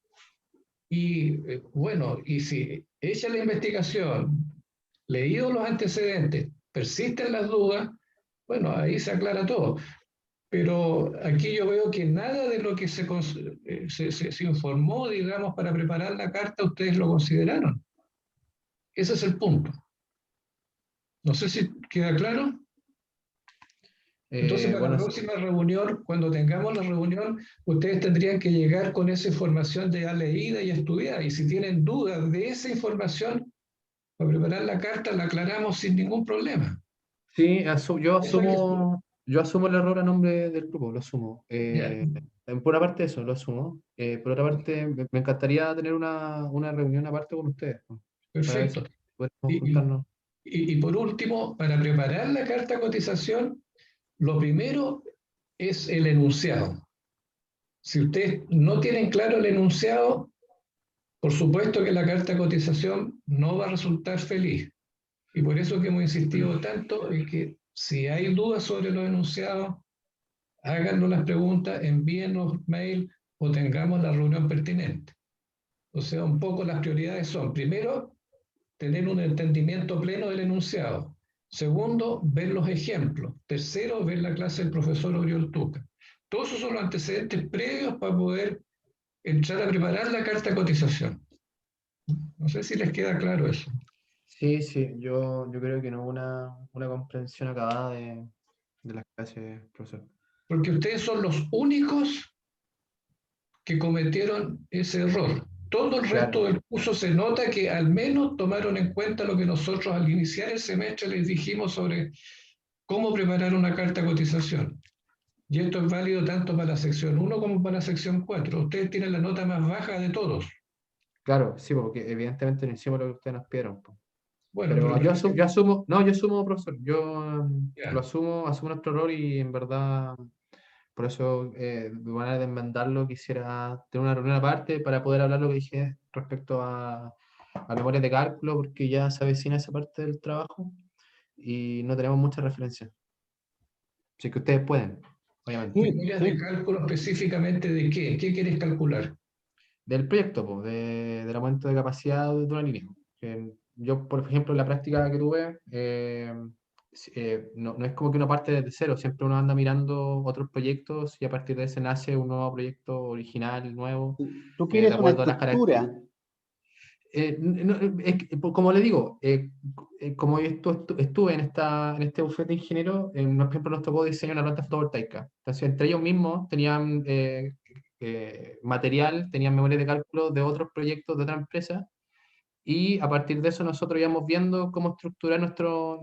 y bueno, y si hecha la investigación, leídos los antecedentes, persisten las dudas, bueno, ahí se aclara todo. Pero aquí yo veo que nada de lo que se informó, digamos, para preparar la carta, ustedes lo consideraron. Ese es el punto. No sé si queda claro. Entonces, para la Bueno, próxima reunión, cuando tengamos la reunión, ustedes tendrían que llegar con esa información ya leída y estudiada. Y si tienen dudas de esa información, para preparar la carta, la aclaramos sin ningún problema. sí, Eso es, yo asumo el error a nombre del grupo, lo asumo. ya, Por una parte eso, lo asumo. Por otra parte, me encantaría tener una reunión aparte con ustedes, ¿no? Para ver si perfecto. podemos Y, y, juntarnos. y por último, para preparar la carta de cotización, lo primero es el enunciado. Si ustedes no tienen claro el enunciado, por supuesto que la carta de cotización no va a resultar feliz. Y por eso que hemos insistido tanto en que si hay dudas sobre los enunciados, háganos las preguntas, envíenos mail o tengamos la reunión pertinente. O sea, un poco las prioridades son, primero, tener un entendimiento pleno del enunciado. Segundo, ver los ejemplos. Tercero, ver la clase del profesor Oriol Tuca. Todos esos son los antecedentes previos para poder entrar a preparar la carta de cotización. No sé si les queda claro eso. Sí, sí, yo creo que no hubo una comprensión acabada de las clases, profesor. Porque ustedes son los únicos que cometieron ese error. Todo el resto Claro, del curso se nota que al menos tomaron en cuenta lo que nosotros al iniciar el semestre les dijimos sobre cómo preparar una carta de cotización. Y esto es válido tanto para la sección 1 como para la sección 4. Ustedes tienen la nota más baja de todos. claro, sí, porque evidentemente no hicimos lo que ustedes nos pidieron, po. Bueno, Pero pero yo asumo, no, yo asumo, profesor, lo ya, asumo nuestro error y en verdad, por eso, de manera de enmendarlo, quisiera tener una reunión aparte para poder hablar lo que dije respecto a memorias de cálculo, porque ya se avecina esa parte del trabajo y no tenemos muchas referencias. Así que ustedes pueden, obviamente. Sí, memorias de sí. cálculo específicamente de qué. ¿Qué quieres calcular? Del proyecto, po, del aumento de capacidad de una línea. Yo, por ejemplo, en la práctica que tuve, no es como que uno parte desde cero, siempre uno anda mirando otros proyectos y a partir de ese nace un nuevo proyecto original, nuevo, Tú de quieres una acuerdo a las características. estructura. Como le digo, como yo estuve en este bufete de ingeniero, por ejemplo, nos tocó diseñar una planta fotovoltaica. Entonces, entre ellos mismos tenían material, tenían memoria de cálculo de otros proyectos de otra empresa, y a partir de eso nosotros íbamos viendo cómo estructurar nuestro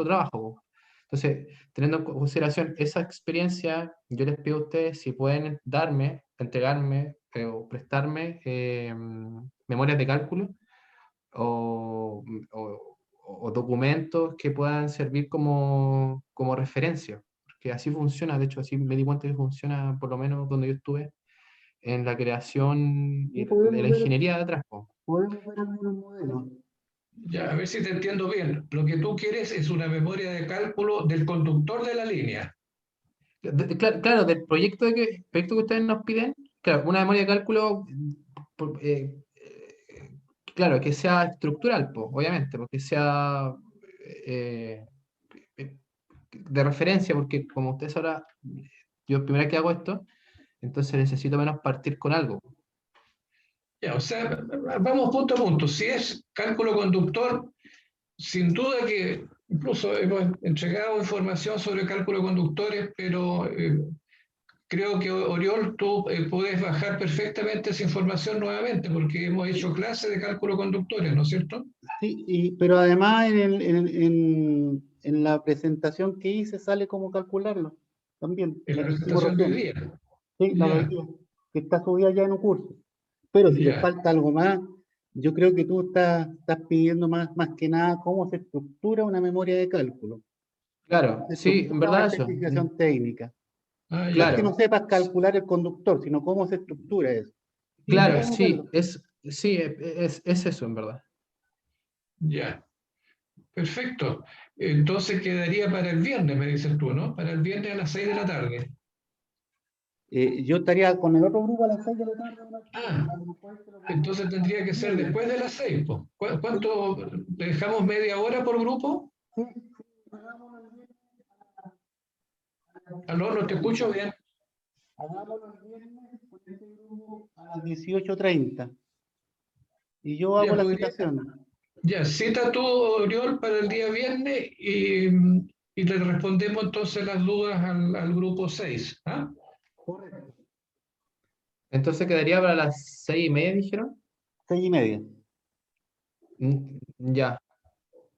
trabajo. Entonces, teniendo en consideración esa experiencia, yo les pido a ustedes si pueden entregarme o prestarme memorias de cálculo o, o documentos que puedan servir como, como referencia, porque así funciona, de hecho así me di cuenta que funciona por lo menos donde yo estuve en la creación Y de la ingeniería de atrás. Po. podemos ver algunos modelos. Ya, a ver si te entiendo bien. Lo que tú quieres es una memoria de cálculo del conductor de la línea. Claro, del proyecto que ustedes nos piden, claro, una memoria de cálculo, por- eh, claro, que sea estructural, po, obviamente, porque sea eh, de referencia, porque como ustedes ahora, yo primera vez que hago esto, entonces necesito menos partir con algo. Ya, o sea, vamos punto a punto. Si es cálculo conductor, sin duda que incluso hemos entregado información sobre cálculo de conductores, pero creo que Oriol, tú puedes bajar perfectamente esa información nuevamente, porque hemos hecho clases de cálculo de conductores, ¿no es cierto? Sí, pero además en la presentación que hice sale cómo calcularlo también. En la que hicimos presentación de hoy recién. día. Sí, la de hoy Ya, día, que está subida ya en un curso. Pero si le ya. falta algo más, yo creo que tú estás pidiendo más que nada cómo se estructura una memoria de cálculo. Claro, Se sí, en estructura una verdad eso. especificación técnica. Ah, No es ya. que no Claro, sepas calcular el conductor, sino cómo se estructura eso. Sí, claro, podemos sí, verlo. es eso en verdad. Ya. Perfecto. Entonces quedaría para el viernes, me dices tú, ¿no? Para el viernes a las 6 de la tarde. Yo estaría con el otro grupo a las 6 de la tarde. Ah, A lo mejor se lo pongo entonces tendría que ser después de las 6, po. ¿Cuánto le dejamos media hora por grupo? Sí, hagámoslo el viernes Aló, no te escucho bien. hagámoslo el viernes con ese grupo a las 18:30. Y yo hago Ya la podría. citación. Ya, cita tú, Oriol, para el día viernes y le respondemos entonces las dudas al grupo 6. ¿Ah? Correcto. Entonces quedaría para las 6:30, dijeron. 6:30. Ya,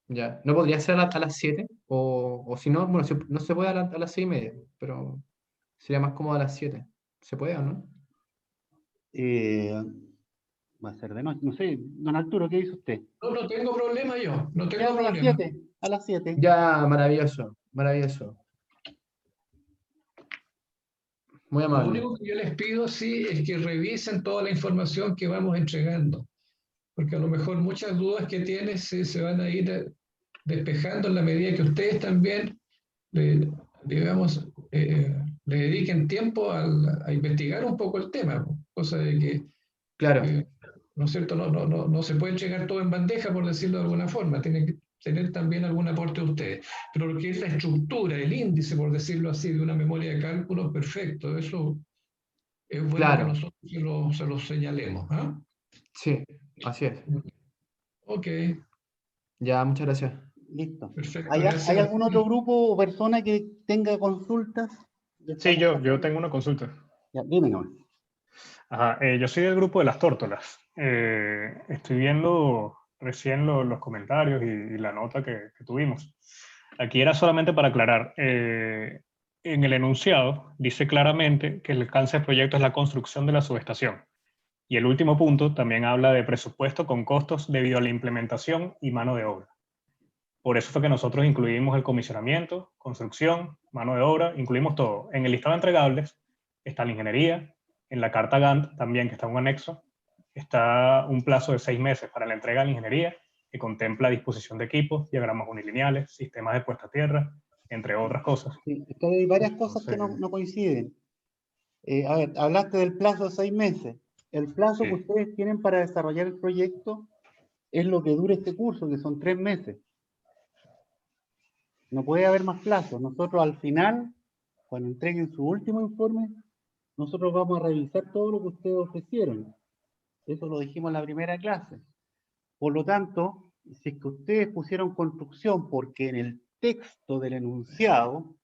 ya. ¿No podría ser a las 7? O si no, bueno, no se puede a las 6:30, pero sería más cómodo a las 7. ¿Se puede o no? Va a ser de noche. No sé, don Arturo, ¿qué dice usted? No, no tengo problema yo, no Ya tengo a las problema. 7. A las 7. Ya, maravilloso, maravilloso. Muy Lo amable. único que yo les pido, sí, es que revisen toda la información que vamos entregando, porque a lo mejor muchas dudas que tienes se van a ir despejando en la medida que ustedes también, digamos, le dediquen tiempo a investigar un poco el tema, cosa de que, Claro, ¿no es cierto? No se puede entregar todo en bandeja, por decirlo de alguna forma, tienen que tener también algún aporte de ustedes. Pero lo que es la estructura, el índice, por decirlo así, de una memoria de cálculo, perfecto, eso es bueno que claro. nosotros se lo señalemos. ¿Ah? Sí, así es. Ok, Ya, muchas gracias. Listo. perfecto, ¿Hay gracias. algún otro grupo o persona que tenga consultas? Ya Sí, estamos yo tengo una consulta. Ya, dime nomás. Ajá, yo soy del grupo de las tórtolas. Estoy viendo recién los comentarios y la nota que tuvimos. Aquí era solamente para aclarar. En el enunciado dice claramente que el alcance del proyecto es la construcción de la subestación. Y el último punto también habla de presupuesto con costos debido a la implementación y mano de obra. Por eso fue que nosotros incluimos el comisionamiento, construcción, mano de obra, incluimos todo. En el listado de entregables está la ingeniería, en la carta Gantt también, que está en un anexo, está un plazo de 6 meses para la entrega de la ingeniería, que contempla disposición de equipos, diagramas unilineales, sistemas de puesta a tierra, entre otras cosas. Sí, es que hay varias cosas que Entonces, no coinciden. A ver, hablaste del plazo de 6 meses. El plazo que sí, ustedes tienen para desarrollar el proyecto es lo que dura este curso, que son 3 meses. No puede haber más plazo. Nosotros al final, cuando entreguen su último informe, nosotros vamos a revisar todo lo que ustedes ofrecieron. Eso lo dijimos en la primera clase. Por lo tanto, si es que ustedes pusieron construcción porque en el texto del enunciado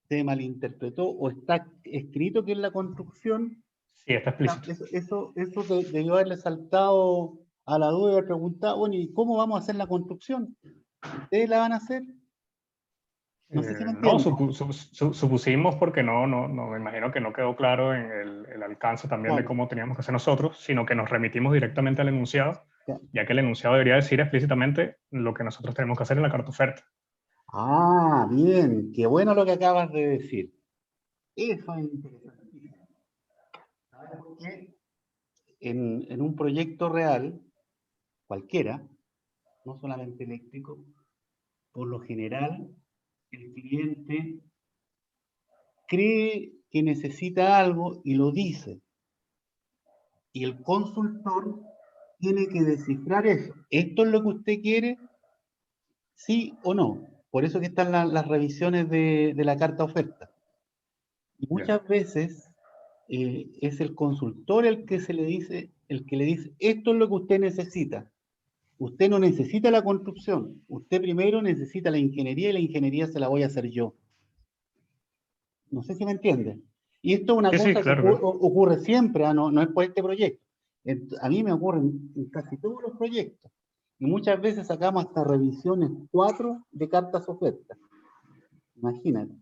se malinterpretó o está escrito que es la construcción, sí, está explícito. eso debió haberle saltado a la duda y haber preguntado, bueno, ¿y cómo vamos a hacer la construcción? ¿Ustedes la van a hacer? No sé si me No, entienden. supusimos porque no, me imagino que no quedó claro en el alcance también de Claro. cómo teníamos que hacer nosotros, sino que nos remitimos directamente al enunciado, Ya. ya que el enunciado debería decir explícitamente lo que nosotros tenemos que hacer en la carta oferta. Ah, bien, qué bueno lo que acabas de decir. Eso es interesantísimo. ¿Sabes por qué? En un proyecto real, cualquiera, no solamente eléctrico, por lo general, el cliente cree que necesita algo y lo dice. Y el consultor tiene que descifrar eso. ¿Esto es lo que usted quiere? ¿Sí o no? Por eso que están las revisiones de la carta oferta. Y muchas veces es el consultor el que le dice, esto es lo que usted necesita. Usted no necesita la construcción, usted primero necesita la ingeniería y la ingeniería se la voy a hacer yo. No sé si me entiende. Y esto es una Sí, cosa que claro, claro. ocurre siempre, no es por este proyecto. A mí me ocurre en casi todos los proyectos. Y muchas veces sacamos hasta revisiones 4 de cartas ofertas. Imagínate. Es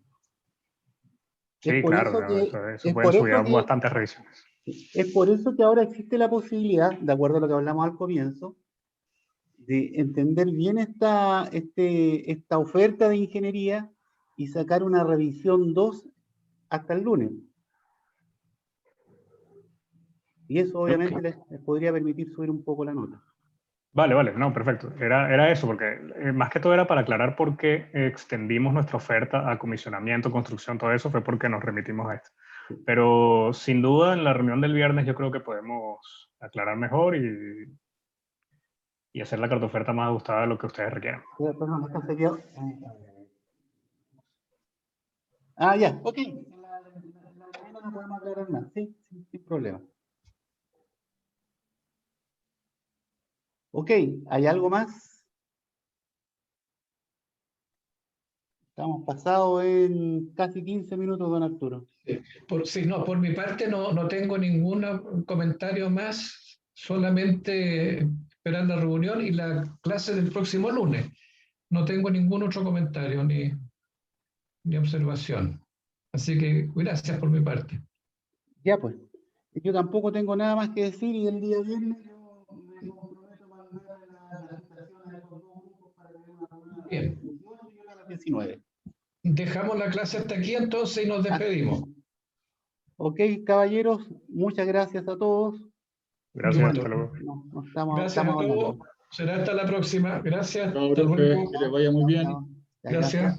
Sí, por claro, eso no, que, eso es pueden por subir eso a que, bastantes revisiones. es por eso que ahora existe la posibilidad, de acuerdo a lo que hablamos al comienzo, de entender bien esta oferta de ingeniería y sacar una revisión 2 hasta el lunes. Y eso obviamente les podría permitir subir un poco la nota. Vale, no, perfecto. Era eso, porque más que todo era para aclarar por qué extendimos nuestra oferta a comisionamiento, construcción, todo eso, fue porque nos remitimos a esto. Pero sin duda en la reunión del viernes yo creo que podemos aclarar mejor y hacer la carta oferta más ajustada a lo que ustedes requieran. Perdón, esta sería... ya, ok. En la mañana no podemos aclarar más, sí, sin problema. Ok, ¿hay algo más? Estamos pasados en casi 15 minutos, don Arturo. Por mi parte no tengo ningún comentario más, solamente esperar la reunión y la clase del próximo lunes. No tengo ningún otro comentario ni observación. Así que gracias por mi parte. Ya pues, yo tampoco tengo nada más que decir y el día viernes yo me comprometo a mandar la citación a estos dos grupos para tener una reunión a las Bien. 18 y una a las 19. Dejamos la clase hasta aquí entonces y nos despedimos. Ok, caballeros, muchas gracias a todos. Gracias, Listo. hasta luego. Gracias a todos. hablando. Será hasta la próxima. Gracias. Chao, Hasta profe, luego. que les vaya muy bien. Chao. Ya, Gracias.